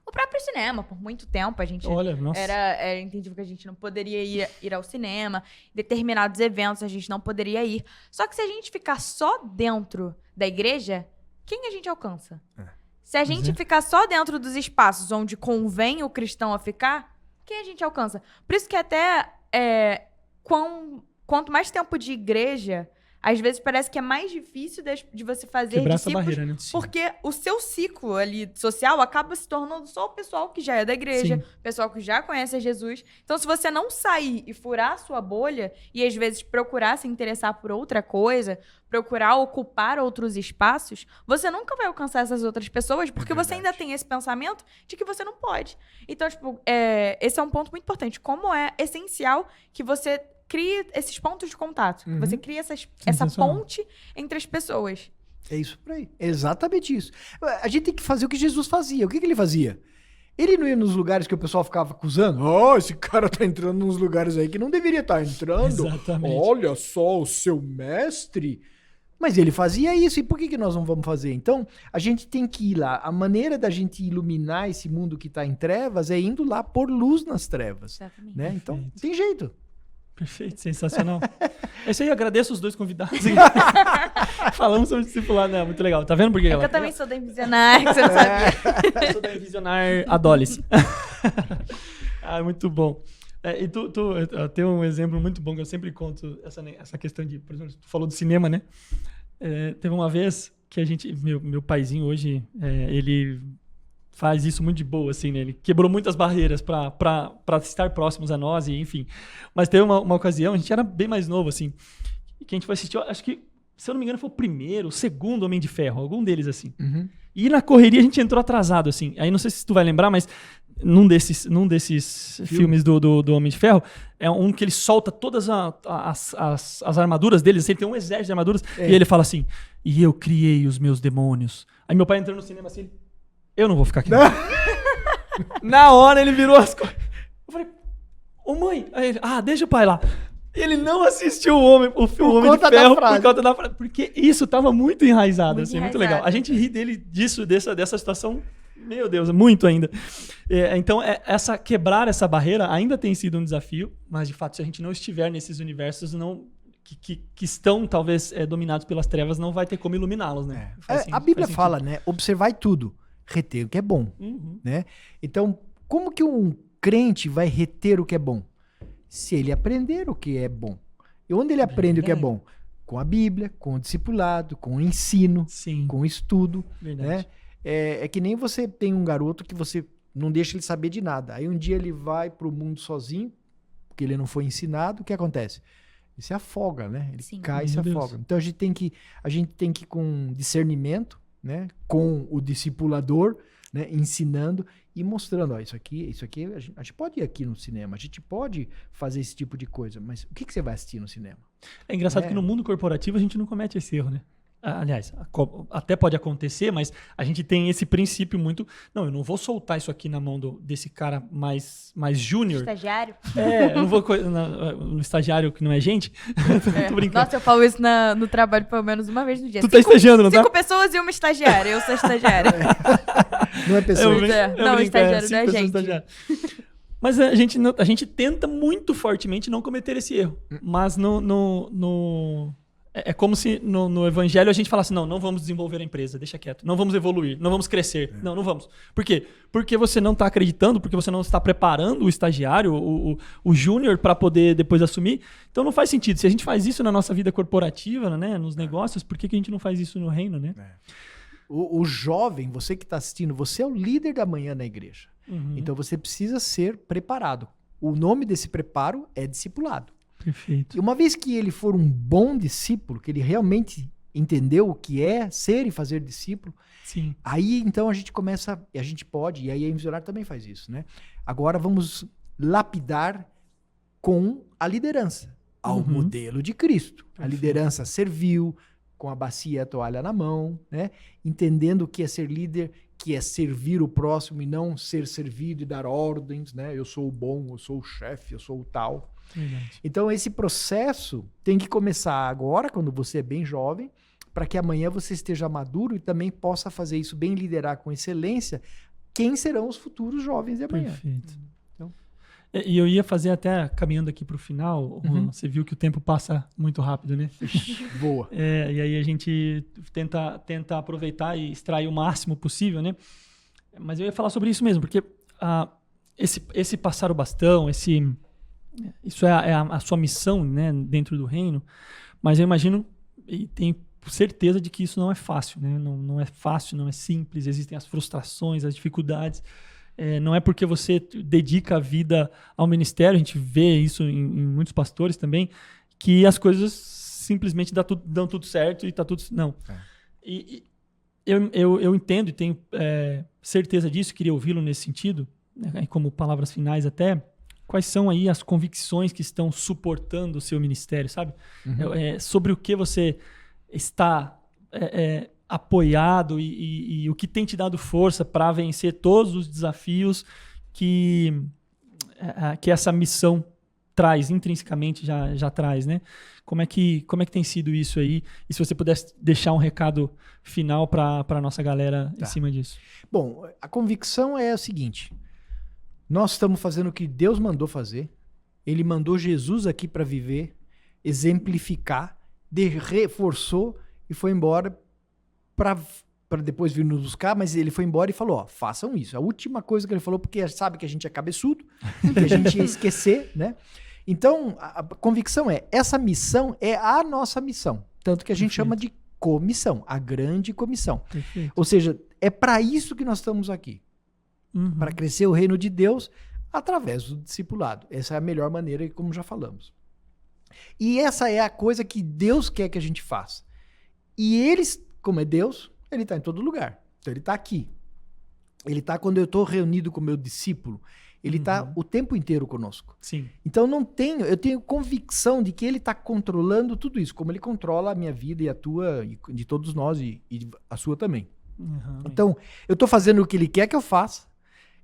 O próprio cinema, por muito tempo, a gente era entendido que a gente não poderia ir ao cinema, determinados eventos a gente não poderia ir. Só que se a gente ficar só dentro da igreja, quem a gente alcança? Se a gente ficar só dentro dos espaços onde convém o cristão a ficar, quem a gente alcança? Por isso que até quanto mais tempo de igreja, às vezes parece que é mais difícil de você fazer quebrar discípulos, essa barreira, né? Porque o seu ciclo ali social acaba se tornando só o pessoal que já é da igreja, o pessoal que já conhece a Jesus. Então, se você não sair e furar a sua bolha e, às vezes, procurar se interessar por outra coisa, procurar ocupar outros espaços, você nunca vai alcançar essas outras pessoas, porque você ainda tem esse pensamento de que você não pode. Então, tipo, esse é um ponto muito importante. Como é essencial que você cria esses pontos de contato. Você cria essa ponte entre as pessoas. É isso por aí. É exatamente isso. A gente tem que fazer o que Jesus fazia. O que ele fazia? Ele não ia nos lugares que o pessoal ficava acusando. Esse cara tá entrando nos lugares aí que não deveria estar entrando. Exatamente. Olha só o seu mestre. Mas ele fazia isso. E por que nós não vamos fazer? Então, a gente tem que ir lá. A maneira da gente iluminar esse mundo que está em trevas é indo lá pôr luz nas trevas. Exatamente. Né? Então, não tem jeito. Perfeito, sensacional. É isso aí, agradeço os dois convidados. Falamos sobre discipulado, né? Muito legal. Tá vendo por que eu também sou da Envisionar, que você não sabe. Eu sou da Envisionar Adolis. Muito bom. E tu tem um exemplo muito bom que eu sempre conto, essa questão de, por exemplo, tu falou do cinema, né? Teve uma vez que a gente, meu paizinho hoje, ele faz isso muito de boa, assim, né? Ele quebrou muitas barreiras para estar próximos a nós, e enfim. Mas teve uma ocasião, a gente era bem mais novo, assim, que a gente foi assistir, acho que, se eu não me engano, foi o primeiro, o segundo Homem de Ferro, algum deles, assim. E na correria a gente entrou atrasado, assim. Aí não sei se tu vai lembrar, mas num desses filmes do Homem de Ferro, é um que ele solta todas as armaduras deles, assim, ele tem um exército de armaduras, e ele fala assim, e eu criei os meus demônios. Aí meu pai entrou no cinema assim, eu não vou ficar aqui. Na hora ele virou as coisas. Eu falei, mãe. Aí ele, deixa o pai lá. Ele não assistiu o Homem de Ferro por conta da frase. Porque isso tava muito enraizado, muito legal. A gente ri dessa situação, meu Deus, muito ainda. Então, quebrar essa barreira ainda tem sido um desafio, mas de fato, se a gente não estiver nesses universos, que estão talvez dominados pelas trevas, não vai ter como iluminá-los, né? A Bíblia fala, né? Observai tudo. Reter o que é bom, né? Então, como que um crente vai reter o que é bom? Se ele aprender o que é bom. E onde ele aprende o que é bom? Com a Bíblia, com o discipulado, com o ensino, com o estudo. Né? É que nem você tem um garoto que você não deixa ele saber de nada. Aí um dia ele vai pro mundo sozinho, porque ele não foi ensinado, o que acontece? Ele se afoga, né? Ele cai e se afoga. Então a gente tem que com discernimento, né, com o discipulador, né, ensinando e mostrando, isso aqui a gente pode ir aqui no cinema, a gente pode fazer esse tipo de coisa, mas o que você vai assistir no cinema? É engraçado que no mundo corporativo a gente não comete esse erro, né? Aliás, até pode acontecer, mas a gente tem esse princípio muito... Não, eu não vou soltar isso aqui na mão desse cara mais júnior. Estagiário? Eu não vou... No estagiário que não é gente. Tô brincando. Nossa, eu falo isso no trabalho pelo menos uma vez no dia. Tu tá estagiando, não tá? 5 pessoas e uma estagiária. Eu sou estagiária. Não é pessoa. Não, estagiário não é gente. Mas a gente tenta muito fortemente não cometer esse erro. Mas é como se no evangelho a gente falasse, não vamos desenvolver a empresa, deixa quieto. Não vamos evoluir, não vamos crescer. Não vamos. Por quê? Porque você não está acreditando, porque você não está preparando o estagiário, o júnior para poder depois assumir. Então não faz sentido. Se a gente faz isso na nossa vida corporativa, né, nos negócios, por que a gente não faz isso no reino, né? O jovem, você que está assistindo, você é o líder da manhã na igreja. Então você precisa ser preparado. O nome desse preparo é discipulado. Perfeito. E uma vez que ele for um bom discípulo, que ele realmente entendeu o que é ser e fazer discípulo, sim, aí então a gente começa, e a gente pode, e aí a Invisionário também faz isso, né? Agora vamos lapidar com a liderança, ao modelo de Cristo. Perfeito. A liderança servil, com a bacia e a toalha na mão, né? Entendendo o que é ser líder, que é servir o próximo e não ser servido e dar ordens, né? Eu sou o bom, eu sou o chefe, eu sou o tal. Verdade. Então esse processo tem que começar agora, quando você é bem jovem, para que amanhã você esteja maduro e também possa fazer isso bem, liderar com excelência quem serão os futuros jovens de amanhã. Perfeito. Então. E eu ia fazer até, caminhando aqui para o final, você viu que o tempo passa muito rápido, né? Boa. E aí a gente tenta aproveitar e extrair o máximo possível, né? Mas eu ia falar sobre isso mesmo, porque esse passar o bastão, isso é a sua missão, né, dentro do reino, mas eu imagino e tenho certeza de que isso não é fácil, né? Não é fácil, não é simples, existem as frustrações, as dificuldades. Não é porque você dedica a vida ao ministério, a gente vê isso em muitos pastores também, que as coisas simplesmente dão tudo certo e tá tudo... Não. E eu entendo e tenho certeza disso, queria ouvi-lo nesse sentido, né, como palavras finais até. Quais são aí as convicções que estão suportando o seu ministério, sabe? Sobre o que você está apoiado e o que tem te dado força para vencer todos os desafios que essa missão traz, intrinsecamente já traz, né? Como é que tem sido isso aí? E se você pudesse deixar um recado final para a nossa galera em cima disso. Bom, a convicção é o seguinte: nós estamos fazendo o que Deus mandou fazer. Ele mandou Jesus aqui para viver, exemplificar, reforçou e foi embora para depois vir nos buscar, mas ele foi embora e falou, façam isso. A última coisa que ele falou, porque sabe que a gente é cabeçudo, que a gente ia esquecer, né? Então, a convicção essa missão é a nossa missão. Tanto que a gente chama de comissão, a grande comissão. Perfeito. Ou seja, é para isso que nós estamos aqui. Para crescer o reino de Deus através do discipulado. Essa é a melhor maneira, como já falamos. E essa é a coisa que Deus quer que a gente faça. E eles, como é Deus, ele está em todo lugar. Então ele está aqui. Ele está quando eu estou reunido com o meu discípulo. Ele está o tempo inteiro conosco. Sim. Então eu tenho convicção de que ele está controlando tudo isso, como ele controla a minha vida e a tua, e de todos nós, e a sua também. Então, eu estou fazendo o que ele quer que eu faça.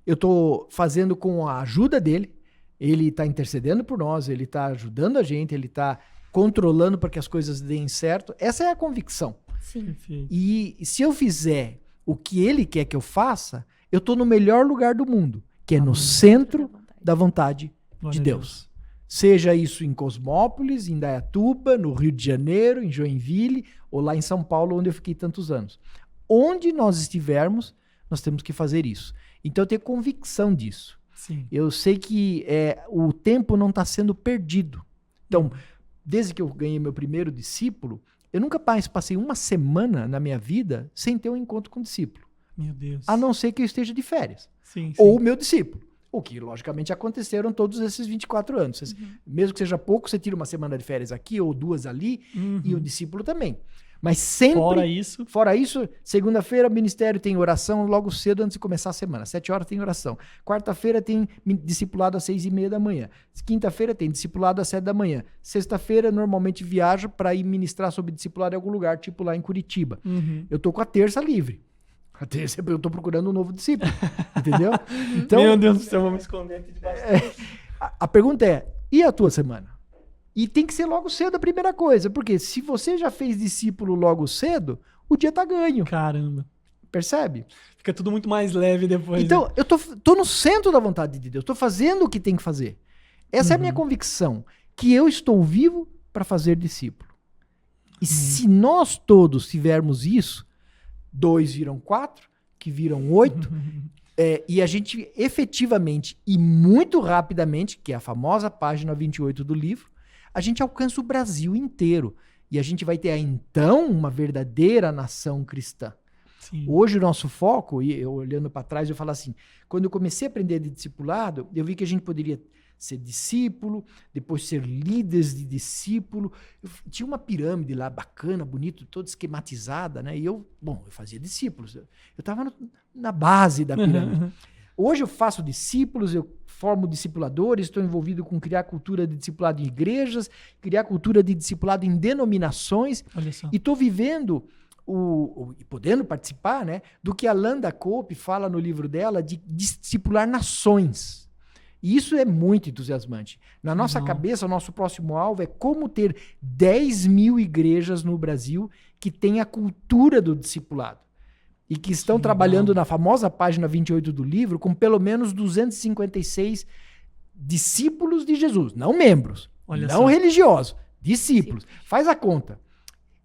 Eu estou fazendo com a ajuda dele. Ele está intercedendo por nós, ele está ajudando a gente, ele está controlando para que as coisas deem certo. Essa é a convicção. Sim. E se eu fizer o que ele quer que eu faça, eu estou no melhor lugar do mundo, que é no centro da vontade de Deus. Seja isso em Cosmópolis, em Indaiatuba, no Rio de Janeiro, em Joinville, ou lá em São Paulo, onde eu fiquei tantos anos. Onde nós estivermos, nós temos que fazer isso. Então eu tenho convicção disso. Sim. Eu sei que o tempo não está sendo perdido. Então, desde que eu ganhei meu primeiro discípulo, eu nunca mais passei uma semana na minha vida sem ter um encontro com um discípulo. Meu Deus. A não ser que eu esteja de férias. Sim. Ou o meu discípulo. O que, logicamente, aconteceram todos esses 24 anos. Mesmo que seja pouco, você tira uma semana de férias aqui ou duas ali, e o discípulo também. Mas sempre... Fora isso, segunda-feira o ministério tem oração logo cedo antes de começar a semana. 7 horas tem oração. Quarta-feira tem discipulado às 6:30 da manhã. Quinta-feira tem discipulado às 7 da manhã. Sexta-feira, normalmente, viajo para ir ministrar sobre discipulado em algum lugar, tipo lá em Curitiba. Eu tô com a terça livre. A terça eu tô procurando um novo discípulo. Entendeu? Então, meu Deus do céu, vou me esconder aqui debaixo. A pergunta é, e a tua semana? E tem que ser logo cedo a primeira coisa, porque se você já fez discípulo logo cedo, o dia tá ganho. Caramba. Percebe? Fica tudo muito mais leve depois. Então, né? eu tô no centro da vontade de Deus. Tô fazendo o que tem que fazer. Essa é a minha convicção. Que eu estou vivo para fazer discípulo. E se nós todos tivermos isso, 2 viram 4, que viram 8, e a gente efetivamente e muito rapidamente, que é a famosa página 28 do livro, a gente alcança o Brasil inteiro. E a gente vai ter, então, uma verdadeira nação cristã. Sim. Hoje o nosso foco, e eu olhando para trás, eu falo assim, quando eu comecei a aprender de discipulado, eu vi que a gente poderia ser discípulo, depois ser líderes de discípulo. Tinha uma pirâmide lá bacana, bonita, toda esquematizada, né? E eu fazia discípulos. Eu estava na base da pirâmide. Hoje eu faço discípulos, eu formo discipuladores, estou envolvido com criar cultura de discipulado em igrejas, criar cultura de discipulado em denominações, e estou vivendo e podendo participar, né, do que a Landa Cope fala no livro dela de discipular nações. E isso é muito entusiasmante. Na nossa cabeça, o nosso próximo alvo é como ter 10 mil igrejas no Brasil que têm a cultura do discipulado. E que estão trabalhando na famosa página 28 do livro com pelo menos 256 discípulos de Jesus. Não membros, não religiosos, discípulos. Faz a conta.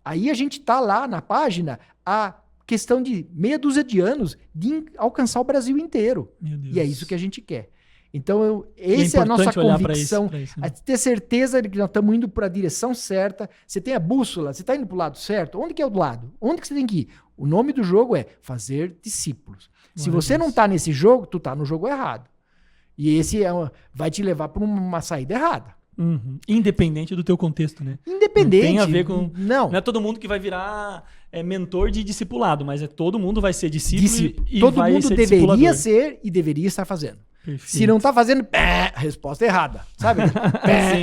Aí a gente está lá na página a questão de meia dúzia de anos de alcançar o Brasil inteiro. E é isso que a gente quer. Então, essa é a nossa convicção. Pra isso, né? Ter certeza de que nós estamos indo para a direção certa. Você tem a bússola, você está indo para o lado certo. Onde que é o lado? Onde que você tem que ir? O nome do jogo é fazer discípulos. Se você não está nesse jogo, tu está no jogo errado. E esse vai te levar para uma saída errada. Independente do teu contexto, né? Independente. Não tem a ver com... Não é todo mundo que vai virar mentor de discipulado, mas todo mundo vai ser discípulo. E todo vai mundo ser deveria ser e deveria estar fazendo. Perfeito. Se não está fazendo, resposta errada. Sabe?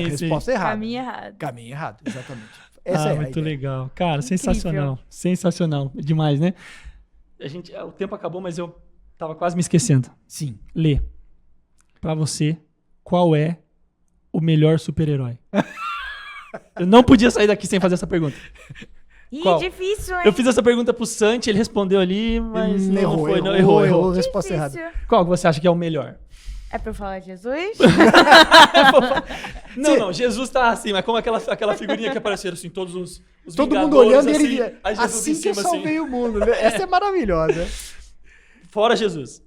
Resposta errada. Caminho errado. Caminho errado, exatamente. Essa é muito legal. Cara, incrível. Sensacional. Sensacional. Demais, né? O tempo acabou, mas eu tava quase me esquecendo. Sim. Lê. Pra você, qual é o melhor super-herói? Eu não podia sair daqui sem fazer essa pergunta. Difícil, hein? Eu fiz essa pergunta pro Santi, ele respondeu ali, mas errou. Resposta errada. Qual que você acha que é o melhor? É pra eu falar de Jesus? Não, Jesus tá assim, mas como aquela figurinha que apareceram assim, todos os todo mundo olhando assim, ele. Assim que eu salvei o mundo. Né? Essa é maravilhosa. Fora Jesus.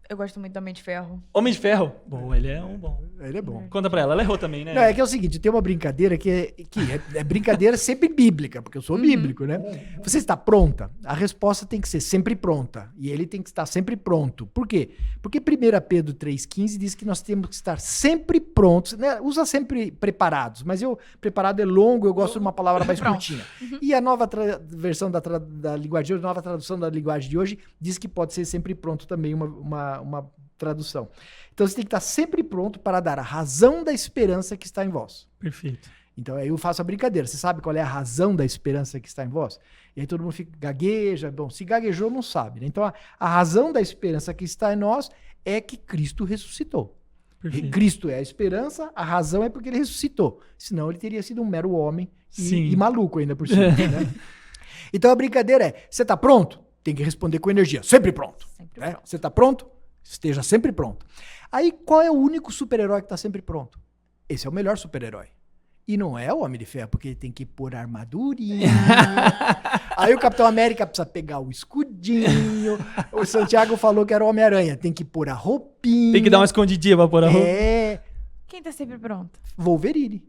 Eu gosto muito do Homem de Ferro. Homem de Ferro? Bom, ele é um bom. Ele é bom. Conta pra ela errou também, né? Não, é que é o seguinte, tem uma brincadeira que é brincadeira sempre bíblica, porque eu sou bíblico, né? Você está pronta? A resposta tem que ser sempre pronta. E ele tem que estar sempre pronto. Por quê? Porque 1 Pedro 3,15 diz que nós temos que estar sempre prontos, né? Usa sempre preparados, mas preparado é longo, eu gosto de uma palavra mais curtinha. E a nova versão da linguagem de hoje, nova tradução da linguagem de hoje, diz que pode ser sempre pronto também uma tradução. Então você tem que estar sempre pronto para dar a razão da esperança que está em vós. Perfeito. Então aí eu faço a brincadeira. Você sabe qual é a razão da esperança que está em vós? E aí todo mundo fica gagueja. Bom, se gaguejou, não sabe. Né? Então a razão da esperança que está em nós é que Cristo ressuscitou. Cristo é a esperança, a razão é porque ele ressuscitou. Senão ele teria sido um mero homem e maluco ainda por cima. Né? Então a brincadeira é, você está pronto? Tem que responder com energia. Sempre pronto. Né? Você está pronto? Esteja sempre pronto. Aí, qual é o único super-herói que está sempre pronto? Esse é o melhor super-herói. E não é o Homem de Ferro, porque ele tem que pôr a armadurinha. Aí o Capitão América precisa pegar o escudinho. O Santiago falou que era o Homem-Aranha. Tem que pôr a roupinha. Tem que dar uma escondidinha pra pôr a roupa. Quem tá sempre pronto? Wolverine.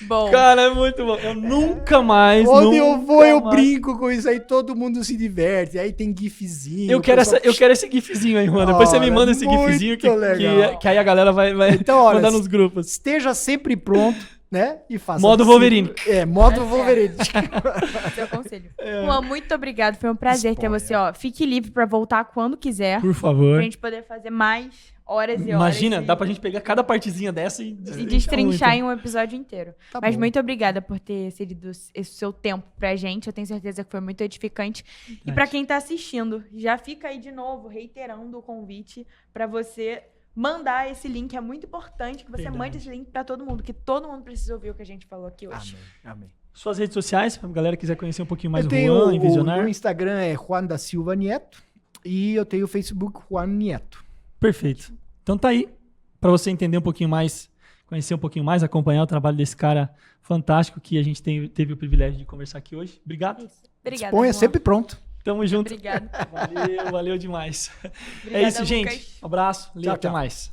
Bom. Cara, é muito bom. Eu nunca mais. Onde eu vou, eu brinco com isso aí, todo mundo se diverte. Aí tem gifzinho. Eu quero esse gifzinho aí, mano. Depois você me manda esse gifzinho que aí a galera vai então, mandar nos grupos. Esteja sempre pronto, né? E faça. Modo Wolverine. Modo Wolverine. Seu conselho. Juan, muito obrigado. Foi um prazer ter você. Fique livre pra voltar quando quiser. Por favor. Pra gente poder fazer mais horas e horas. Imagina, dá pra gente pegar cada partezinha dessa e destrinchar em um episódio inteiro. Mas bom. muito obrigada por ter cedido esse seu tempo pra gente. Eu tenho certeza que foi muito edificante. E pra quem tá assistindo, já fica aí de novo, reiterando o convite pra você mandar esse link. É muito importante que você mande esse link pra todo mundo, que todo mundo precisa ouvir o que a gente falou aqui hoje. Amém. Suas redes sociais, pra galera que quiser conhecer um pouquinho mais Eu o tenho Juan e Visionar. o Instagram é Juan da Silva Nieto e eu tenho o Facebook Juan Nieto. Perfeito. Então tá aí, para você entender um pouquinho mais, conhecer um pouquinho mais, acompanhar o trabalho desse cara fantástico que a gente teve o privilégio de conversar aqui hoje. Obrigado. Obrigada. Disponha, Juan. sempre pronto. Tamo junto. Obrigada. Valeu demais. Obrigada, É isso, gente. Lucas. Um abraço. Tchau, Até tchau. mais.